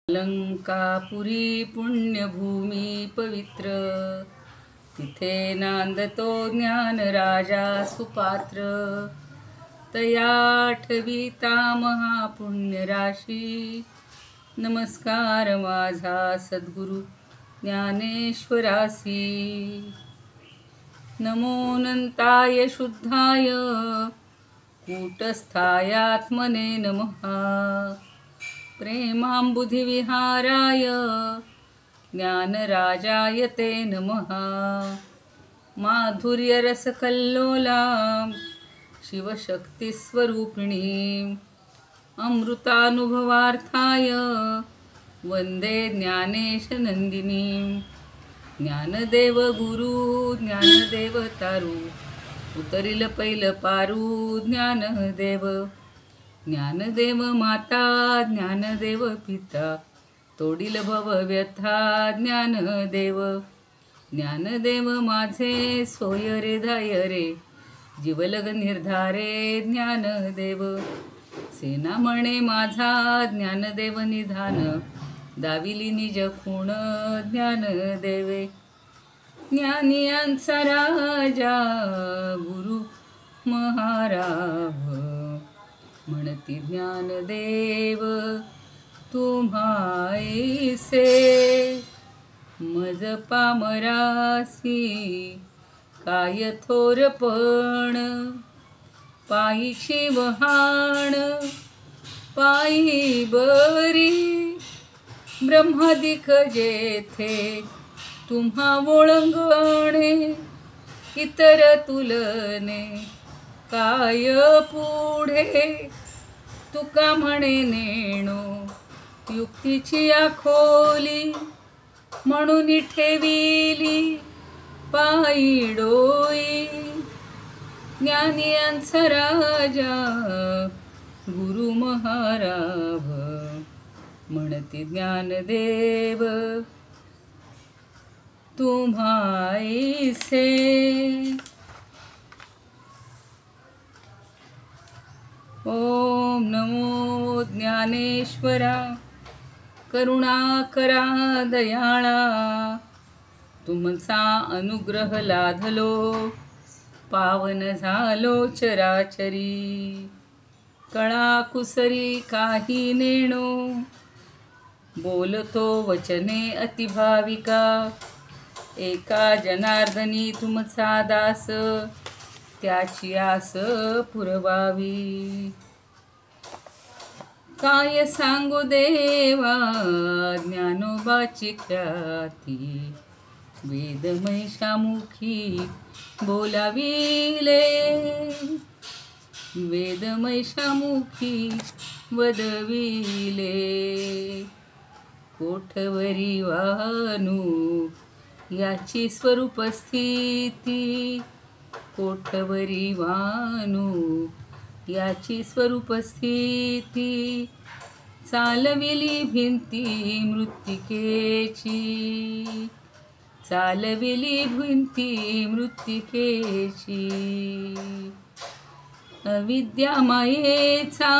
लंकापुरी पुण्यभूमी पवित्र, तिथे नांदतो ज्ञान राजा सुपात्र. तया ठविता महापुण्य राशी, नमस्कार माझा सद्गुरु ज्ञानेश्वरासी. नमो अनंताय शुद्धाय कूटस्थाय आत्मने नमः. प्रेमांबुधिविहाराय ज्ञानराजाय ते नमः. माधुर्यरसकल्लोला शिवशक्तिस्वरूपिणी, अमृतानुभवार्थाय वंदे ज्ञानेशनंदिनी. ज्ञानदेव गुरु ज्ञानदेव तारू, उतरिल पैल पारू ज्ञानदेव. ज्ञानदेव माता ज्ञानदेव पिता, तोडील भव व्यथा ज्ञानदेव. ज्ञानदेव माझे सोय रे धाय रे, जीवलग निर्धारे ज्ञानदेव. सेना म्हणे माझा ज्ञानदेव निधान, दाविली निज खूण ज्ञानदेवे. ज्ञानियांचा राजा गुरु महाराज, म्हणती ज्ञानदेव तुम्हाईसे. मज पामरासी काय थोरपण, पायीची वहाण पायी बरी. ब्रह्मादिक जेथे तुम्हा ओळंगणे, इतर तुलने काय पुढे. तुका म्हणे नेणो युक्तीची आखोली, म्हणून ठेविली पायी डोई. ज्ञानियांचा राजा गुरु महाराज, म्हणती ज्ञानदेव तुम्हाईसे. ओम नमो ज्ञानेश्वरा, करुणा करा दयाळा. तुमचा अनुग्रह लाधलो, पावन झालो चराचरी. कळा कुसरी काही नेणो, बोलतो वचने अतिभाविका. एका जनार्दनी तुमचा दास, त्याची आस पुरवावी. काय सांगू देवा ज्ञानोबाची ख्याती, वेदमैशामुखी बोलाविले. वेदमैशामुखी वदविले, कोठवरी वानू याची स्वरूप स्थिती. कोठवरी वानू याची स्वरूप स्थिती, चालविली भिंती मृत्तिकेची. चालविली भिंती मृत्तिकेची. अविद्या मायेचा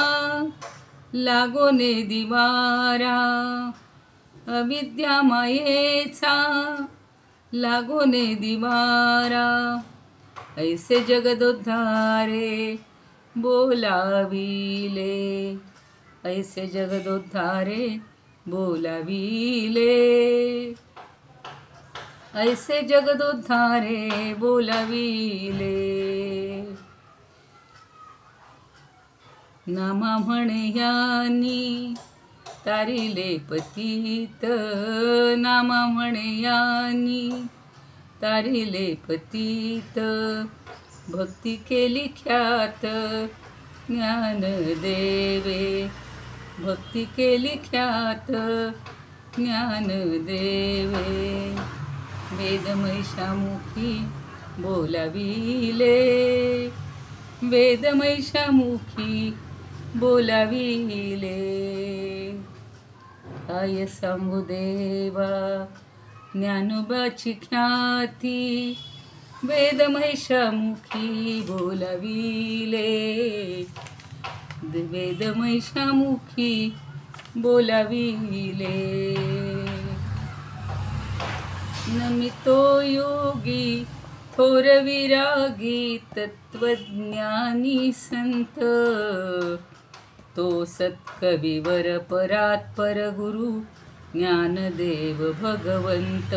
लागोने दिवारा, अविद्या मायेचा लागोने दिवारा. ऐसे जगदोद्धारे बोलाविले, ऐसे जगदोद्धारे बोलाविले. ऐसे जगदोद्धारे बोलाविले. नामा म्हणे यांनी तारिले पतित, नामा म्हणे यांनी तारिले पतित. भक्ती केली ख्यात ज्ञानदेवे, भक्ती केली ख्यात ज्ञानदेवे. वेदमैशामुखी बोलाविले, वेदमैशामुखी बोलाविले. काय सांगू देवा ज्ञानोबाची ख्याती, वेदमैशामुखी बोलाविले. वेदमैशामुखी बोलाविले. नमितो योगी थोर विरागी तत्वज्ञानी संत, तो सत्कविवर परात्पर गुरु ज्ञानदेव भगवंत.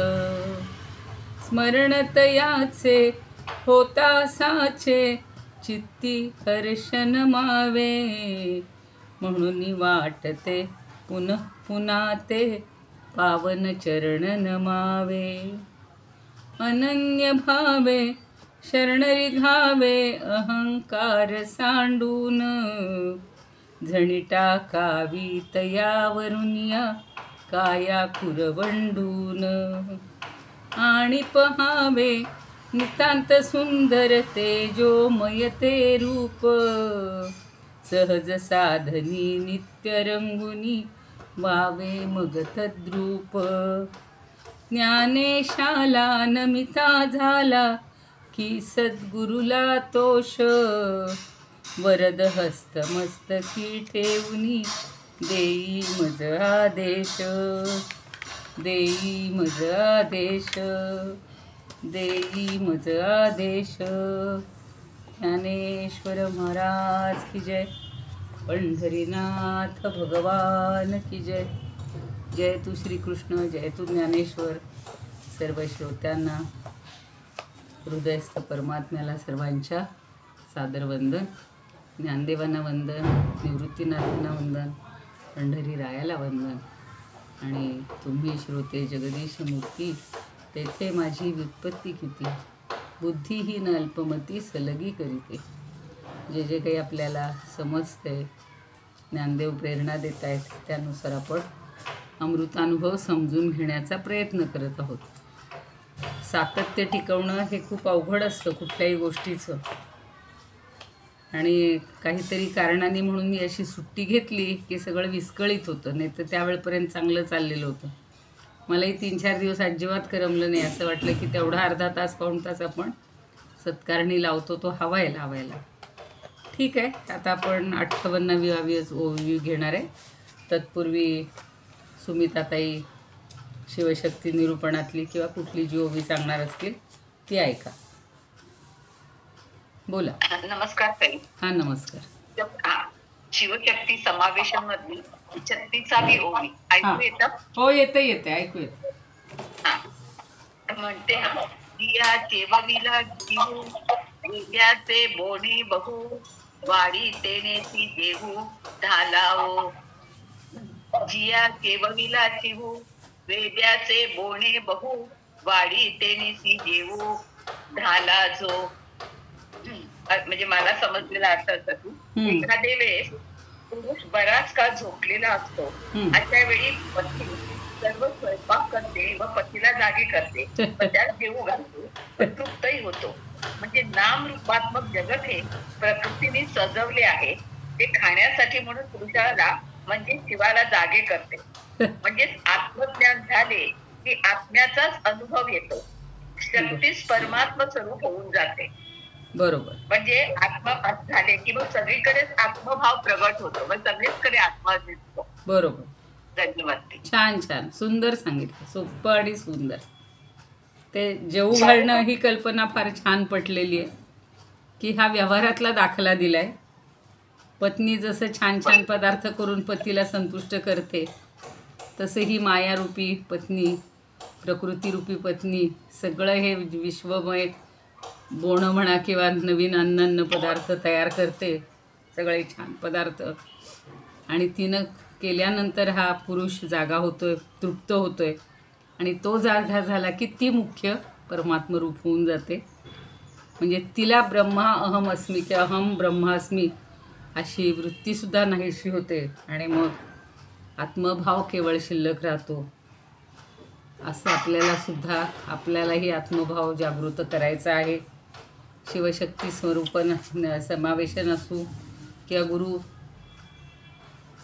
स्मरण तयाचे होता साचे चित्ती हर्षन मावे, म्हणून वाटते पुनः पुन्हा ते पावन चरण नमावे. अनन्य भावे शरणरी घावे अहंकार सांडून, झणी टाकावी तयावरून या काया कुरवंडून. आणि पहावे नितांत सुंदर तेजोमय ते रूप, सहज साधनी नित्य रंगुनी वावे मग तद्रूप. ज्ञानेशाला नमिता झाला की सद्गुरुला तोष, वरद हस्त मस्तकी ठेवूनी देई मज आदेश. देई मज आदेश, देई मज आदेश. ज्ञानेश्वर महाराज की जय. पंढरीनाथ भगवान की जय. जय तू श्रीकृष्ण, जय तू ज्ञानेश्वर. सर्व श्रोत्यांना हृदयस्थ परमात्म्याला सर्वांच्या सादर वंदन. ज्ञानदेवांना वंदन, निवृत्तीनाथांना वंदन, पंढरी रायाला वंदन. आणि तुम्ही श्रोते जगदीश मूर्ती, तेथे माझी व्युत्पत्ती किती, बुद्धिहीन अल्पमती सलगी करीते. जे जे काही आपल्याला समजते, ज्ञानदेव प्रेरणा देत आहेत, त्यानुसार आपण अमृतानुभव समजून घेण्याचा प्रयत्न करत आहोत. सातत्य टिकवणं हे खूप अवघड असतं कुठल्याही गोष्टीचं. आणि काहीतरी कारणाने म्हणून मी अशी सुट्टी घेतली की सगळं विस्कळीत होतं, नाही तर त्यावेळपर्यंत चांगलं चाललेलं होतं. मलाही 3-4 दिवस अजिबात करमलं नाही. असं वाटलं की तेवढा अर्धा तास पाऊण तास आपण सत्कारणी लावतो तो हवा आहे लावायला. ठीक आहे, आता आपण 58वी ओवी घेणार आहे. तत्पूर्वी सुमिताताई शिवशक्ती निरूपणातली किंवा कुठली जी ओवी सांगणार असतील ती ऐका. बोला. नमस्कार ताई. हा नमस्कार. शिवशक्ती समावेशन मधली 36वी ओवी ऐकू येतं? हो येते येते, ऐकू येते. म्हणते दिया केवविला जीवू वेद्याचे बोणी बहु, वाडी तेनेसी देहू धालाओ. जिया केवविला चिहू वेद्याचे बोणे बहु, वाडी तेनेसी देहू धाला जो. म्हणजे मला समजलेला अर्थ असा की एखाद्या वेळेस पुरुष बराच काळ झोपलेला असतो, अशा वेळी पत्नी सर्व स्वयंपाक करते व पतीला जागे करते, त्यात जेवू घालते, तृप्तही होतो. म्हणजे नाम रूपात्मक जगत हे प्रकृतीने सजवले आहे, ते खाण्यासाठी म्हणून पुरुषाला म्हणजे शिवाला जागे करते. म्हणजे आत्मज्ञान झाले की आत्म्याचाच अनुभव येतो, शक्तीच परमात्म स्वरूप होऊन जाते. बरोबर. म्हणजे आत्मा झाले की मग सगळीकडेच आत्मभाव प्रगट होतो, मग सगळीकडे आत्मा दिसतो. बरोबर. धन्यवाद. छान छान, सुंदर सांगितलं, सोपं आणि सुंदर. ते जेवू घालणं ही कल्पना फार छान पटलेली आहे की हा व्यवहारातला दाखला दिलाय. पत्नी जसं छान छान पदार्थ करून पतीला संतुष्ट करते, तसे ही मायारूपी पत्नी, प्रकृतीरूपी पत्नी सगळं हे विश्वमय बोणं म्हणा किंवा नवीन अन्न पदार्थ तयार करते, सगळे छान पदार्थ. आणि तिनं केल्यानंतर हा पुरुष जागा होतोय, तृप्त होतोय, आणि तो जागा झाला की ती मुख्य परमात्मरूप होऊन जाते. म्हणजे तिला ब्रह्मा अहम अस्मी की अहम ब्रह्मास्मी अशी वृत्तीसुद्धा नाहीशी होते, आणि मग आत्मभाव केवळ शिल्लक राहतो. असं आपल्यालाही आत्मभाव जागृत करायचा आहे. शिवशक्ती स्वरूपन समावेशन असू किंवा गुरु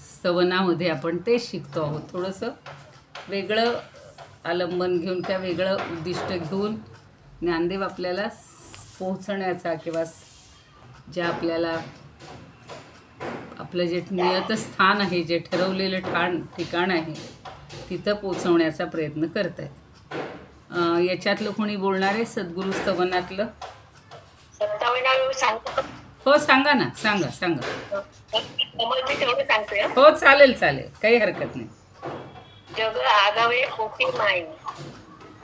स्तवनामध्ये आपण तेच शिकतो आहोत. थोडंसं वेगळं आलंबन घेऊन किंवा वेगळं उद्दिष्ट घेऊन ज्ञानदेव आपल्याला पोहोचण्याचा किंवा ज्या आपल्याला आपलं जे नियत स्थान आहे, जे ठरवलेलं ठिकाण आहे, तिथं पोचवण्याचा प्रयत्न करत आहेत. याच्यातलं कोणी बोलणार आहे सद्गुरू स्तवनातलं? 57 सांगतो. हो सांगा ना, सांगा सांगा. कमलची तेवढं सांगतोय. हो चालेल चालेल, काही हरकत नाही. जग आगावे कोटी माय,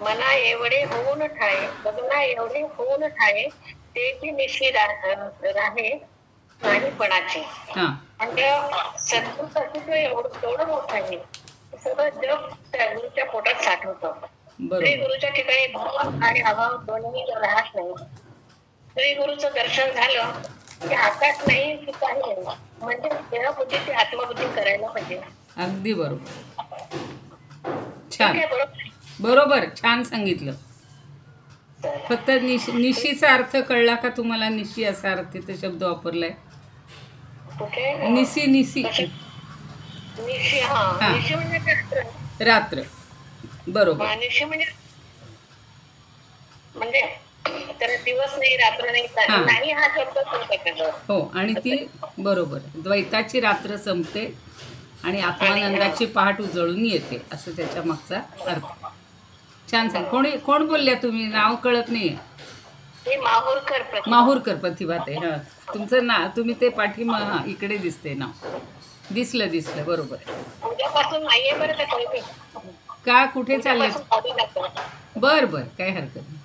मना एवढे होऊन ठाये, बघना एवढे होऊन ठाये, ते की निशी राहे नाहीपणाची. हां म्हणजे सद्गुरूचं अस्तित्व एवढं मोठं आहे, सगळं जग त्या गुरुच्या पोटात साठवतं. श्री बरोबर. गुरुच्या ठिकाणी भाव आणि अभाव दोन्ही राहत नाही. श्री गुरुचं दर्शन झालं की आकाश नाही की काही नाही, म्हणजे देहबुद्धीची आत्मबुद्धी करायला पाहिजे. अगदी बरोबर. ठीक छान, आहे, बरोबर. बरोबर, छान सांगितलं. चला. फक्त निशीचा अर्थ कळला का तुम्हाला? निशी असा अर्थित शब्द वापरलाय. कुठे? निशी निशी निशी. हा, हा. निशी म्हणजे रात्र. रात्र. बरोबर. हा, निशी म्हणजे तर दिवस नाही रात्र नाही, हा. नाही हा शब्दच नाही त्याच्याजवळ. हो, आणि ती बरोबर द्वैताची रात्र संपते आणि आत्मानंदाची पहाट उजळून येते, असं त्याच्या मागचा अर्थ. छान सांग. कोण बोलल्या तुम्ही? नाव कळत नाही. हे माहूरकर प्रतिभा. माहूरकर प्रतिभाताई. हां, तुमचं तुम्ही ते हां इकडे दिसते नाव. दिसलं बरोबर. उद्यापासून नाहीये बरं का काही. का कुठे चालले? बरं काही हरकत नाही.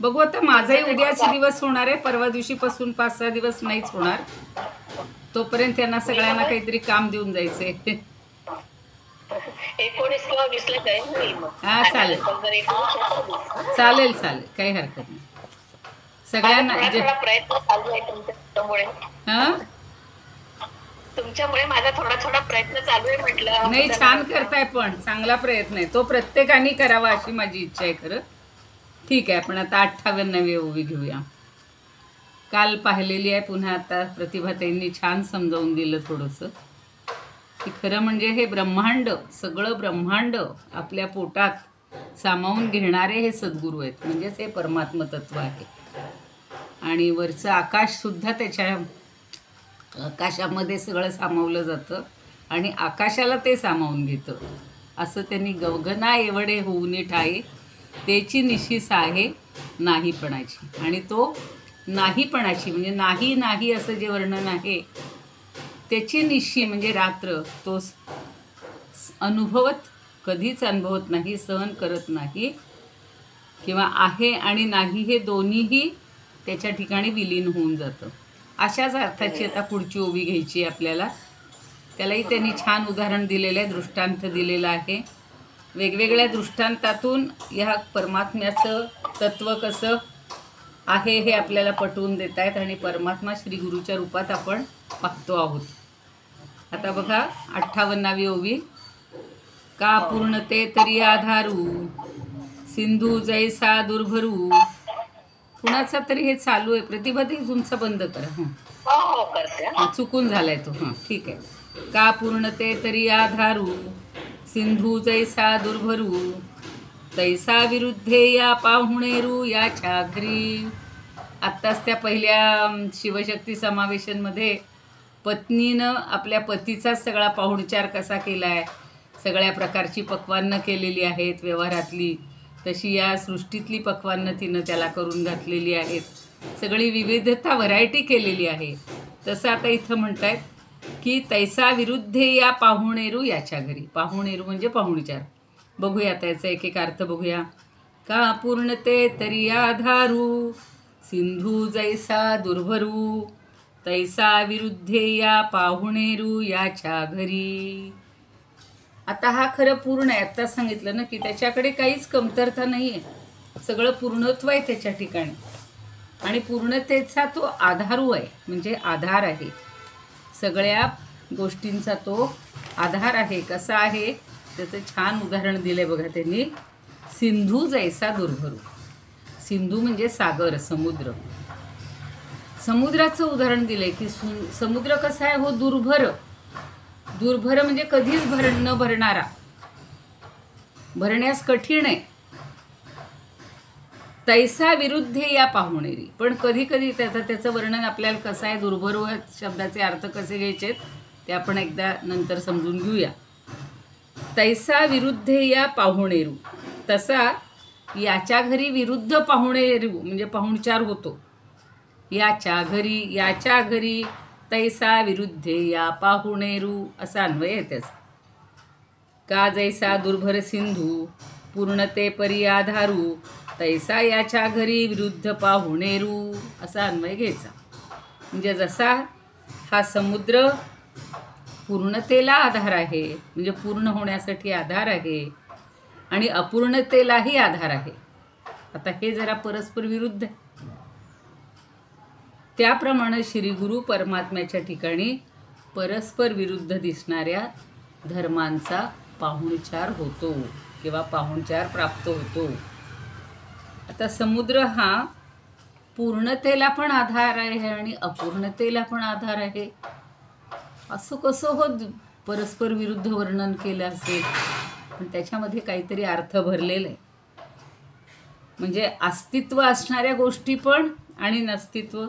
बघू आता, माझाही उद्याचे दिवस होणार आहे. परवा दिवशीपासून 5-6 दिवस नाहीच होणार. तोपर्यंत त्यांना सगळ्यांना काहीतरी काम देऊन जायचंय. 19 किंवा 20 ला जाईल नाही मग. हा, चालेल. पण जर 19 चालेल काही हरकत नाही. सगळ्यांना थोडा प्रयत्न चालू आहे तुमच्यामुळे. हां तुमच्यामुळे माझा थोडा प्रयत्न चालू आहे म्हटलं. नाही, छान करताय, पण चांगला प्रयत्न आहे तो. प्रत्येकाने करावा अशी माझी इच्छा आहे खरं. ठीक आहे, आपण आता 58वी ओवी घेऊया. काल पाहिलेली आहे, पुन्हा आता प्रतिभाताईंनी छान समजावून दिलं थोडंसं, की खरं म्हणजे हे ब्रह्मांड, सगळं ब्रह्मांड आपल्या पोटात सामावून घेणारे हे सद्गुरू आहेत. म्हणजेच हे परमात्म तत्व आहे. आणि वरचं आकाशसुद्धा त्याच्या आकाशामध्ये सगळं सामावलं जातं आणि आकाशाला ते सामावून घेतं. असं त्यांनी गगना एवढे होऊन ठाये, त्याची निशीस आहे नाहीपणाची. आणि तो नाहीपणाची म्हणजे नाही असं जे वर्णन आहे, त्याची निशी म्हणजे रात्र, तो कधीच अनुभवत नाही, सहन करत नाही, किंवा आहे आणि नाही हे दोन्हीही त्याच्या ठिकाणी विलीन होऊन जातं. अशाच अर्थाची आता पुढची ओवी घ्यायची आपल्याला. त्यालाही त्यांनी छान उदाहरण दिलेलं आहे, दृष्टांत दिलेला आहे. वेगवेगळ्या दृष्टांतातून ह्या परमात्म्याचं तत्त्व कसं आहे हे आपल्याला पटवून देत आहेत आणि परमात्मा श्री गुरुच्या रूपात आपण पाहतो आहोत. आता बघा 58वी ओवी. का पूर्णते तरी आधारू, सिंधू जैसा दुर्भरू. कुणाचा तरी हे चालू आहे. प्रतिभाताई तुमचा बंद करा. हो करते. चुकून झालाय तो. हां ठीक आहे. का पूर्णते तरी आधारू, सिंधू जैसा दुर्भरू, तैसा विरुद्धे या पाहुणेरू याच्या घरी. आत्ताच त्या पहिल्या शिवशक्ती समावेशनमध्ये पत्नीनं आपल्या पतीचाच सगळा पाहुणचार कसा केला आहे, सगळ्या प्रकारची पक्वान्नं केलेली आहेत व्यवहारातली, तशी या सृष्टीतली पक्वान्नं तिनं त्याला करून घातलेली आहेत. सगळी विविधता, व्हरायटी केलेली आहे. तसं आता इथं म्हणतायत की तैसा विरुद्धे या पाहुणेरू याच्या घरी. पाहुणेरू म्हणजे पाहुणचार. बघूया आता याचा एक एक अर्थ बघूया. का पूर्णते तरी आधारू, सिंधू जैसा दुर्भरू, तैसा विरुद्धे या पाहुणेरू याच्या घरी. आता हा खरं पूर्ण आहे. आत्ताच सांगितलं ना की त्याच्याकडे काहीच कमतरता नाही आहे, सगळं पूर्णत्व आहे त्याच्या ठिकाणी. आणि पूर्णतेचा तो आधारू आहे, म्हणजे आधार आहे. सगळ्या गोष्टींचा तो आधार आहे. कसा आहे त्याचं छान उदाहरण दिलं आहे बघा त्यांनी. सिंधू जैसा दुर्भरू. सिंधू म्हणजे सागर, समुद्र. समुद्राचं उदाहरण दिलं आहे की समुद्र कसा आहे हो, दुर्भर. दुर्भर म्हणजे कधीच न भरणारा, भरण्यास कठीण आहे. तैसा विरुद्धे या पाहुणेरी. पण कधी कधी त्याचं वर्णन आपल्याला कसं आहे, दुर्भर शब्दाचे अर्थ कसे घ्यायचे, ते आपण एकदा नंतर समजून घेऊया. तैसा विरुद्धे या पाहुणेरू, तसा याच्या घरी विरुद्ध पाहुणेरू म्हणजे पाहुणचार होतो. याच्या घरी तैसा विरुद्धे या पाहुणेरू असा अन्वय येतेच. का जैसा दुर्भर सिंधू पूर्णते परी आधारू, तैसा याच्या घरी विरुद्ध पाहुणेरू असा अन्वय घ्यायचा. म्हणजे जसा हा समुद्र पूर्णतेला आधार आहे, म्हणजे पूर्ण होण्यासाठी आधार आहे, आणि अपूर्णतेलाही आधार आहे. आता हे जरा परस्पर विरुद्ध आहे. त्याप्रमाणे श्री गुरु परमात्म्याच्या ठिकाणी परस्पर विरुद्ध दिसणाऱ्या धर्मांचा पाहुणचार होतो किंवा पाहुणचार प्राप्त होतो. आता समुद्र हा पूर्णतेला पण आधार आहे आणि अपूर्णतेला पण आधार आहे. असं कसं हो परस्पर विरुद्ध वर्णन केलं असेल? पण त्याच्यामध्ये काहीतरी अर्थ भरलेला आहे. म्हणजे अस्तित्व असणाऱ्या गोष्टी पण आणि नस्तित्व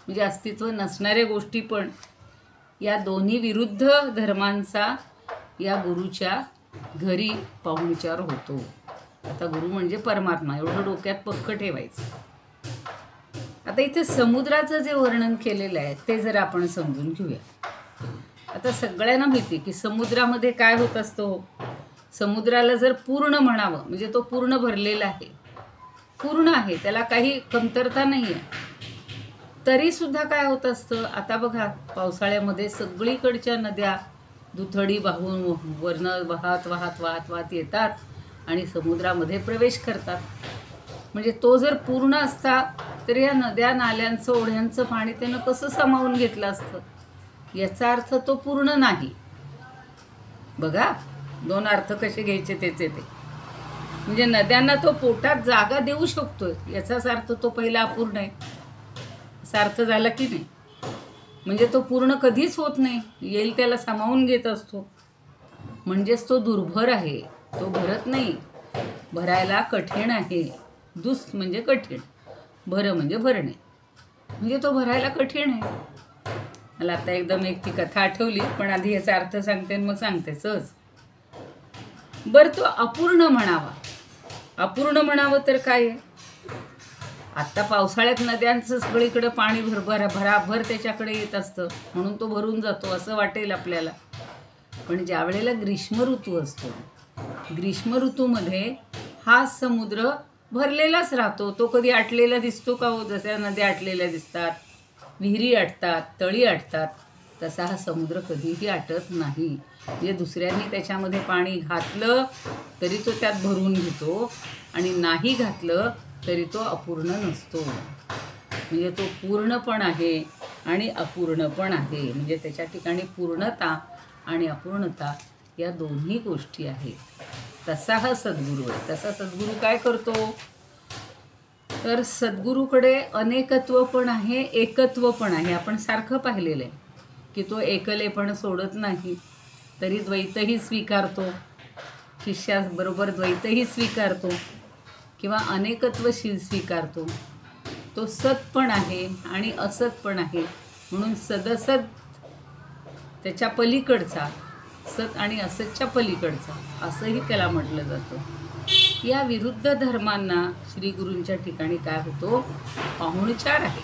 म्हणजे अस्तित्व नसणाऱ्या गोष्टी पण, या दोन्ही विरुद्ध धर्मांचा या गुरुच्या घरी पाहुणचार होतो. आता गुरु म्हणजे परमात्मा, एवढं डोक्यात पक्क ठेवायचं. आता इथे समुद्राचं जे वर्णन केलेलं आहे ते जरा आपण समजून घेऊया. आता सगळ्यांना माहिती की समुद्रामध्ये काय होत असतं. समुद्राला जर पूर्ण म्हणावं म्हणजे तो पूर्ण भरलेला आहे, पूर्ण आहे, त्याला काही कमतरता नाही आहे. तरी सुद्धा काय होत असतं, आता बघा पावसाळ्यामध्ये सगळीकडच्या नद्या दुथडी वाहून वरनं वाहत वाहत वाहत वाहत येतात आणि समुद्रामध्ये प्रवेश करतात. म्हणजे तो जर पूर्ण असता तर या नद्या नाल्यांचं ओढ्यांचं पाणी त्यानं कसं सामावून घेतलं असतं. याचा अर्थ तो पूर्ण नाही. बघा दोन अर्थ कसे घ्यायचे त्याचे ते. म्हणजे नद्यांना तो पोटात जागा देऊ शकतोय याचाच अर्थ तो पहिला अपूर्ण आहे असा अर्थ झाला की नाही. म्हणजे तो पूर्ण कधीच होत नाही, येईल त्याला सामावून घेत असतो. म्हणजेच तो दुर्भर आहे, तो भरत नाही, भरायला कठीण आहे. दुस म्हणजे कठीण, भर म्हणजे भरणे, म्हणजे तो भरायला कठीण आहे. मला आता एकदम एक ती कथा आठवली, पण आधी याचा अर्थ सांगते आणि मग सांगते सहज. बरं तो अपूर्ण म्हणावा. अपूर्ण म्हणावं तर काय आहे. आत्ता पावसाळ्यात नद्यांचं सगळीकडे पाणी भराभर त्याच्याकडे येत असतं म्हणून तो भरून जातो असं वाटेल आपल्याला. पण ज्या वेळेला ग्रीष्म ऋतू असतो, ग्रीष्म ऋतूमध्ये हा समुद्र भरलेलाच राहतो. तो कधी आटलेला दिसतो का हो? जशा नद्या आटलेल्या दिसतात, विहिरी आटतात, तळी आटतात, तसा हा समुद्र कधीही आटत नाही. म्हणजे दुसऱ्यांनी त्याच्यामध्ये पाणी घातलं तरी तो त्यात भरून घेतो आणि नाही घातलं तरी तो अपूर्ण नसतो. म्हणजे तो पूर्ण पण आहे आणि अपूर्ण पण आहे. म्हणजे त्याच्या ठिकाणी पूर्णता आणि अपूर्णता या दोन्ही गोष्टी आहेत. तसा हा सद्गुरू आहे. तसा सद्गुरू काय करतो तर सद्गुरूकडे अनेकत्व पण आहे, एकत्व पण आहे. आपण सारखं पाहिलेलं आहे की तो एकलेपण सोडत नाही, तरी द्वैतही स्वीकारतो, शिष्याबरोबर द्वैतही स्वीकारतो किंवा अनेकत्व स्वीकारतो. तो सत पण आहे आणि असत पण आहे. म्हणून सदसत त्याच्या पलीकडचा, सत आणि असतच्या पलीकडचा असंही त्याला म्हटलं जातं. या विरुद्ध धर्मांना श्री गुरूंच्या ठिकाणी काय होतो, पाहुणचार आहे.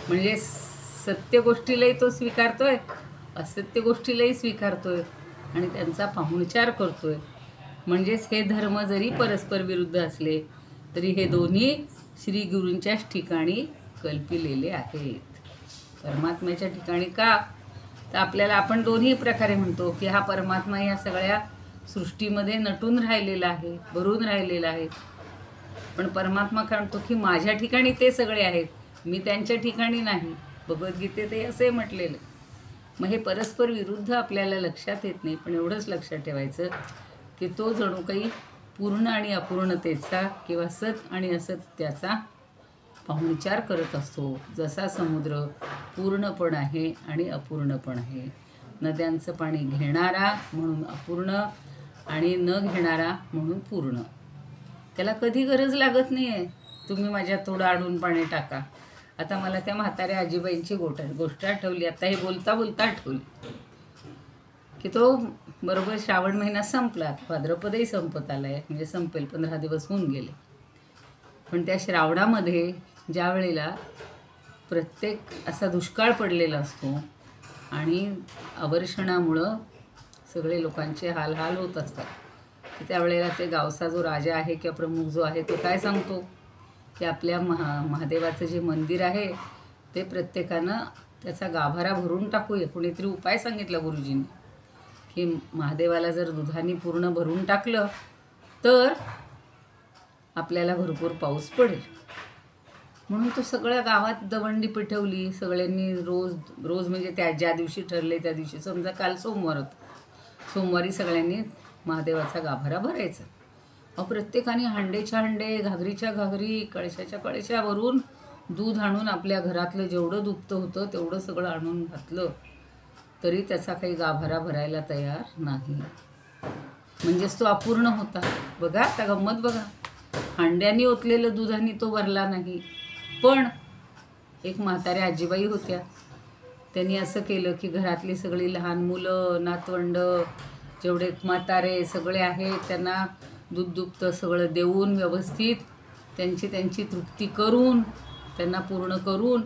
म्हणजे सत्य गोष्टीलाही तो स्वीकारतोय, असत्य गोष्टीलाही स्वीकारतोय आणि त्यांचा पाहुणचार करतोय. म्हणजेच हे धर्म जरी परस्पर विरुद्ध असले तरी हे दोन्ही श्री गुरूंच्याच ठिकाणी कल्पिलेले आहेत. परमात्म्याच्या ठिकाणी का तर आपल्याला आपण दोन्ही प्रकारे म्हणतो की हा परमात्मा या सगळ्या सृष्टीमध्ये नटून राहिलेला आहे, भरून राहिलेला आहे. पण परमात्मा काय म्हणतो की माझ्या ठिकाणी ते सगळे आहेत, मी त्यांच्या ठिकाणी नाही. भगवद्गीतेत असे म्हटलेले. मग हे परस्पर विरुद्ध आपल्याला लक्षात येत नाही, पण एवढंच लक्षात ठेवायचं की तो जणू काही पूर्ण आणि अपूर्णतेचा किंवा सत आणि असत्याचा पाहुणचार करत असतो. जसा समुद्र पूर्ण पण आहे आणि अपूर्ण पण आहे. नद्यांचं पाणी घेणारा म्हणून अपूर्ण आणि न घेणारा म्हणून पूर्ण. त्याला कधी गरज लागत नाही आहे तुम्ही माझ्यात थोडं आणून पाणी टाका, आता मला त्या म्हाताऱ्या आजीबाईंची गोष्ट आठवली. आता हे बोलता बोलता आठवली की तो बरोबर श्रावण महिना संपला, भाद्रपदही संपत आला आहे, म्हणजे संपेल, 15 दिवस होऊन गेले. पण त्या श्रावणामध्ये ज्या वेळेला प्रत्येक असा दुष्काळ पडलेला असतो आणि अवर्षणामुळं सगळे लोकांचे हाल होत असतात, की त्यावेळेला ते गावचा जो राजा आहे किंवा प्रमुख जो आहे तो काय सांगतो की आपल्या महादेवाचं जे मंदिर आहे ते प्रत्येकानं त्याचा गाभारा भरून टाकूया. कुणीतरी उपाय सांगितला गुरुजींनी की महादेवाला जर दुधाने पूर्ण भरून टाकलं तर आपल्याला भरपूर पाऊस पडेल. म्हणून तो सगळ्या गावात दवंडी पेटवली. सगळ्यांनी रोज म्हणजे त्या ज्या दिवशी ठरले त्या दिवशी, समजा काल सोमवार होता, सोमवारी सगळ्यांनी महादेवाचा गाभारा भरायचा. प्रत्येकाने हांडेच्या हांडे, घागरीच्या घागरी, कळशाच्या कळशा भरून दूध आणून आपल्या घरातलं जेवढं दुभतं होतं तेवढं सगळं आणून घातलं तरी त्याचा काही गाभारा भरायला तयार नाही. म्हणजेच तो अपूर्ण होता. बघा आता गंमत बघा, हांड्याने ओतलेलं दुधाने तो भरला नाही. पण एक म्हाताऱ्या आजीबाई होत्या, त्यांनी असं केलं की घरातली सगळी लहान मुलं, नातवंड, जेवढे म्हातारे सगळे आहेत त्यांना दूध दुभतं सगळं देऊन व्यवस्थित त्यांची तृप्ती करून त्यांना पूर्ण करून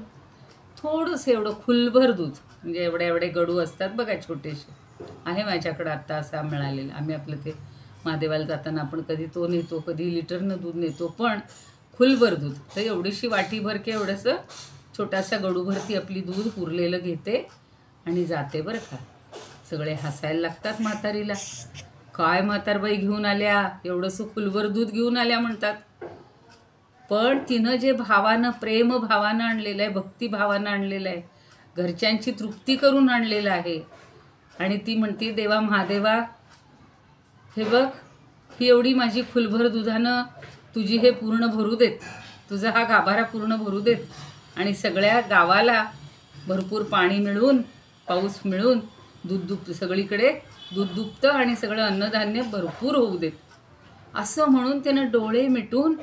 थोडंसं एवढं खुलभर दूध, म्हणजे एवढे गडू असतात बघा छोटेसे, आहे माझ्याकडं आत्ता असा मिळालेला. आम्ही आपलं ते महादेवाला जाताना आपण कधी तो नेतो, कधी लिटरनं दूध नेतो, पण खुलभर दूध. तर एवढीशी वाटीभर की एवढंसं छोटासा गडूभर ती आपली दूध उरलेलं घेते आणि जाते बरं का. सगळे हसायला लागतात म्हातारीला, काय म्हातारबाई घेऊन आल्या, एवढंसं खुलभर दूध घेऊन आल्या म्हणतात. पण तिनं जे भावानं, प्रेम भावानं आणलेलं आहे, भक्ती भावानं आणलेलं आहे, घरच्यांची तृप्ती करून आणलेलं आहे. आणि ती म्हणते, देवा महादेवा, हे बघ, ही एवढी माझी खुलभर दुधानं तुझी हे पूर्ण भरू देत, तुझा हा गाभारा पूर्ण भरू देत आणि सगळ्या गावाला भरपूर पाणी मिळून, पाऊस मिळून, दूध सगळीकडे दूध दुभतं आणि सगळं अन्नधान्य भरपूर होऊ देत, असं म्हणून त्यानं डोळे मिटून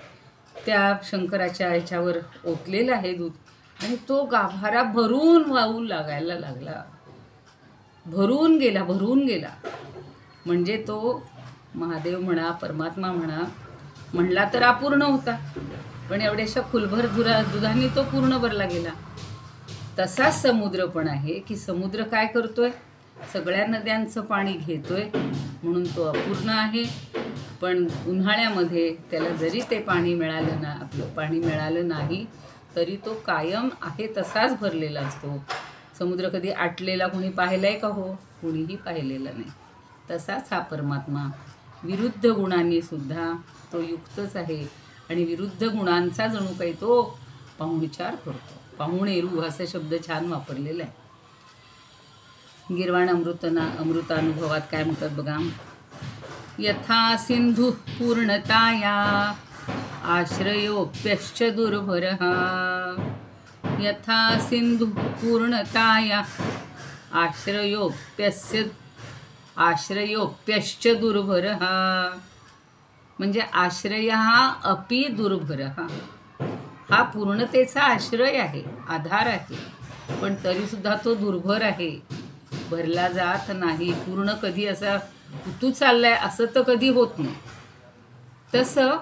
त्या शंकराच्या ह्याच्यावर ओतलेलं आहे दूध. आणि तो गाभारा भरून वाहू लागायला लागला, भरून गेला. म्हणजे तो महादेव म्हणा, परमात्मा म्हणला तर अपूर्ण होता, पण एवढ्याशा खुलभर दुधाने तो पूर्ण भरला गेला. तसाच समुद्र पण आहे की समुद्र काय करतोय, सगळ्या नद्यांचं पाणी घेतोय म्हणून तो अपूर्ण आहे. पण उन्हाळ्यामध्ये त्याला जरी ते पाणी मिळालं नाही तरी तो कायम आहे तसाच भरलेला असतो. समुद्र कधी आटलेला कोणी पाहिला आहे का? हो, कुणीही पाहिलेला नाही. तसाच हा परमात्मा विरुद्ध गुणांनी सुद्धा तो युक्तच आहे आणि विरुद्ध गुणांचा जणू काही तो पाहुणचार करतो. पाहुणेरू असा शब्द छान वापरलेला आहे. गीर्वाण अमृतानुभवात काय म्हणतात बघा, यथा सिंधू पूर्णताया आश्रयोप्यश्च दुर्भरः, यथा सिंधू पूर्णताया आश्रयोप्यश्च दुर्भरः. म्हणजे आश्रय हा अपि दुर्भरः, हा पूर्णतेचा आश्रय आहे, आधार आहे, पण तरीसुद्धा तो दुर्भर आहे, भरला जात नाही. पूर्ण कधी असा उतू चाललाय असं तर कधी होत नाही. तसं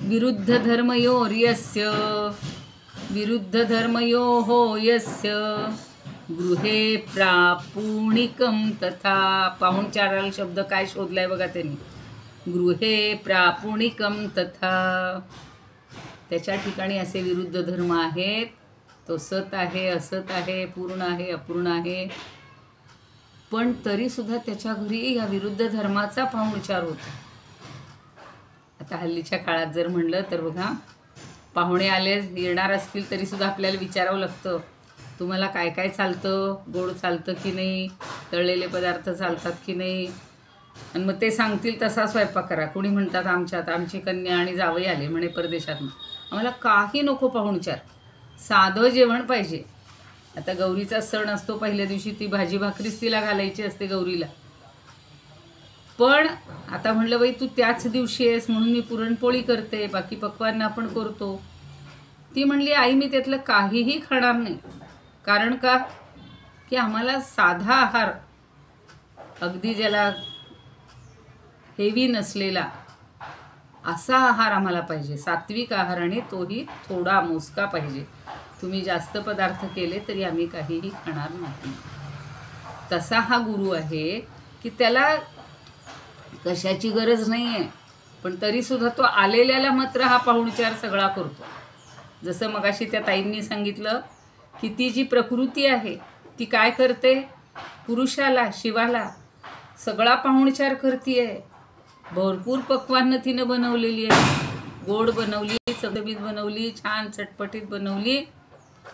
विरुद्ध धर्मयोः यस्य गृहे प्रापुणिकं तथा. पाहुणचाराला शब्द काय शोधलाय बघा त्यांनी, गृहे प्रापुणिकं तथा. त्याच्या ठिकाणी असे विरुद्ध धर्म आहेत. तो सत आहे, असत आहे, पूर्ण आहे, अपूर्ण आहे, पण तरीसुद्धा त्याच्या घरी या विरुद्ध धर्माचा पाहुणचार होतो. आता हल्लीच्या काळात जर म्हणलं तर बघा, पाहुणे येणार असतील तरीसुद्धा आपल्याला विचारावं लागतं, तुम्हाला काय काय चालतं, गोड चालतं की नाही, तळलेले पदार्थ चालतात की नाही, आणि मग ते सांगतील तसा स्वयंपाक करा. कोणी म्हणतात आमची कन्या आणि जावई आले म्हणे परदेशातून, आम्हाला काही नको पाहुणचार, साधं जेवण पाहिजे. आता गौरीचा सण असतो, पहिल्या दिवशी ती भाजी भाकरीच तिला घालायची असते गौरीला. पण आता म्हणलं बाई तू त्याच दिवशी आहेस म्हणून मी पुरणपोळी करते, बाकी पक्वान्न आपण करतो. ती म्हणली, आई मी त्यातलं काहीही खाणार नाही. कारण का, की आम्हाला साधा आहार, अगदी ज्याला हेवी नसलेला असा आहार आम्हाला पाहिजे, सात्विक आहार, आणि तोही थोडा मोजका पाहिजे. तुम्ही जास्त पदार्थ केले तरी आम्ही काहीही खाणार नाही. तसा हा गुरु आहे की त्याला कशाची गरज नाही आहे, पण तरीसुद्धा तो आलेल्याला मात्र हा पाहुणचार सगळा करतो. जसं मगाशी त्या ताईंनी सांगितलं की ती जी प्रकृती आहे ती काय करते, पुरुषाला, शिवाला सगळा पाहुणचार करते आहे. भरपूर पक्वान्न तिनं बनवलेली आहे, गोड बनवली, चमचमीत बनवली, छान चटपटीत बनवली.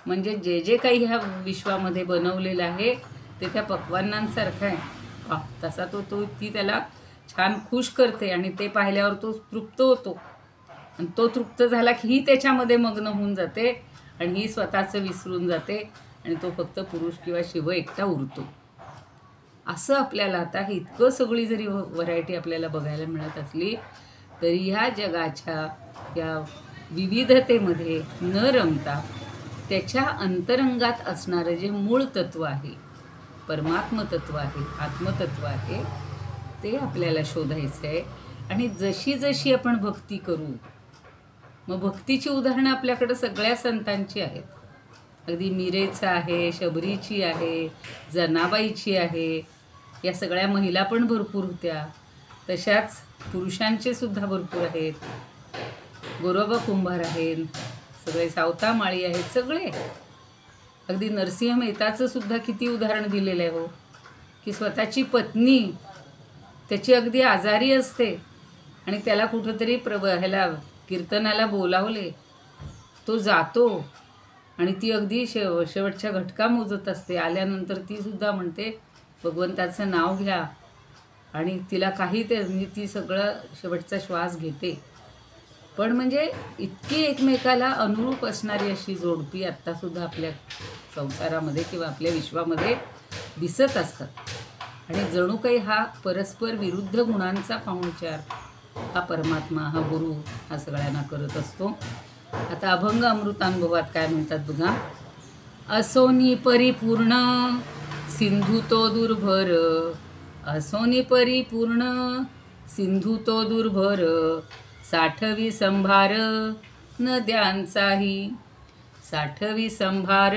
म्हणजे जे जे काही ह्या विश्वामध्ये बनवलेलं आहे ते त्या पक्वान्नांसारखं आहे. तसा ती त्याला छान खुश करते आणि ते पाहिल्यावर तो तृप्त होतो. आणि तो तृप्त झाला की ही त्याच्यामध्ये मग्न होऊन जाते आणि ही स्वतःचं विसरून जाते आणि तो फक्त पुरुष किंवा शिव एकटा उरतो. असं आपल्याला आता हे इतकं सगळी जरी व्हरायटी आपल्याला बघायला मिळत असली तरी ह्या जगाच्या या विविधतेमध्ये न रमता त्याच्या अंतरंगात असणारं जे मूळ तत्व आहे, परमात्म तत्व आहे, आत्मतत्व आहे, ते आपल्याला शोधायचं आहे. आणि जशी जशी आपण भक्ती करू, मग भक्तीची उदाहरणं आपल्याकडं सगळ्या संतांची आहेत. अगदी मीरेचं आहे, शबरीची आहे, जनाबाईची आहे, या सगळ्या महिला पण भरपूर होत्या. तशाच पुरुषांचे सुद्धा भरपूर आहेत. गोरोबा कुंभार आहेत, सगळे सावतामाळी आहेत, सगळे. अगदी नरसिंह मेहताचं सुद्धा किती उदाहरण दिलेलं आहे हो, की स्वतःची पत्नी त्याची अगदी आजारी असते आणि त्याला कुठंतरी ह्याला कीर्तनाला बोलावले, तो जातो आणि ती अगदी शेवटच्या घटका मोजत असते. आल्यानंतर ती सुद्धा म्हणते भगवंताचं नाव घ्या, आणि तिला काही ती सगळं शेवटचा श्वास घेते. पण म्हणजे इतकी एकमेकाला अनुरूप असणारी अशी जोडपी आत्तासुद्धा आपल्या संसारामध्ये किंवा आपल्या विश्वामध्ये दिसत असतात. आणि जणू काही हा परस्पर विरुद्ध गुणांचा पाहुणचार हा परमात्मा, हा गुरु, हा सगळ्यांना करत असतो. आता अभंग अमृतानुभवात काय म्हणतात बघा. असोनी परिपूर्ण सिंधू तो दुर्भर, असोनी परिपूर्ण सिंधू तो दुर्भर, साठवी संभार नद्यांचाही, साठवी संभार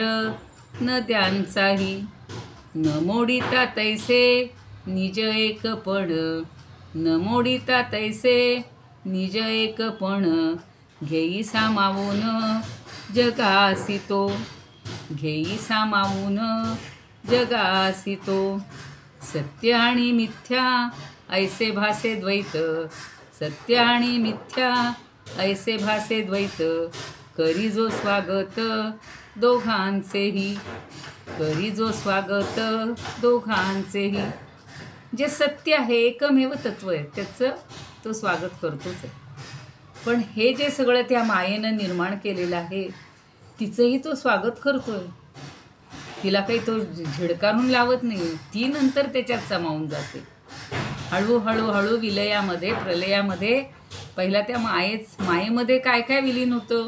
नद्यांचाही, न मोडिता तैसे निज एकपण, न मोडिता तैसे निज एकपण, घेई सामावून जगासितो, घेई सामावून जगासितो, सत्य आणि मिथ्या ऐसे भासे द्वैत, सत्य आणि मिथ्या ऐसे भासे द्वैत, करी जो स्वागत दोघांचेही, करी जो स्वागत दोघांचेही. जे सत्य आहे, एकमेव तत्व आहे, त्याचं तो स्वागत करतोच आहे. पण हे जे सगळं त्या मायेनं निर्माण केलेलं आहे तिचंही तो स्वागत करतोय. तिला काही तो झिडकारून लावत नाही, ती नंतर त्याच्यात सामावून जाते. हळूहळू हळू विलयामध्ये, प्रलयामध्ये पहिला त्या मायेमध्ये काय काय विलीन होतं,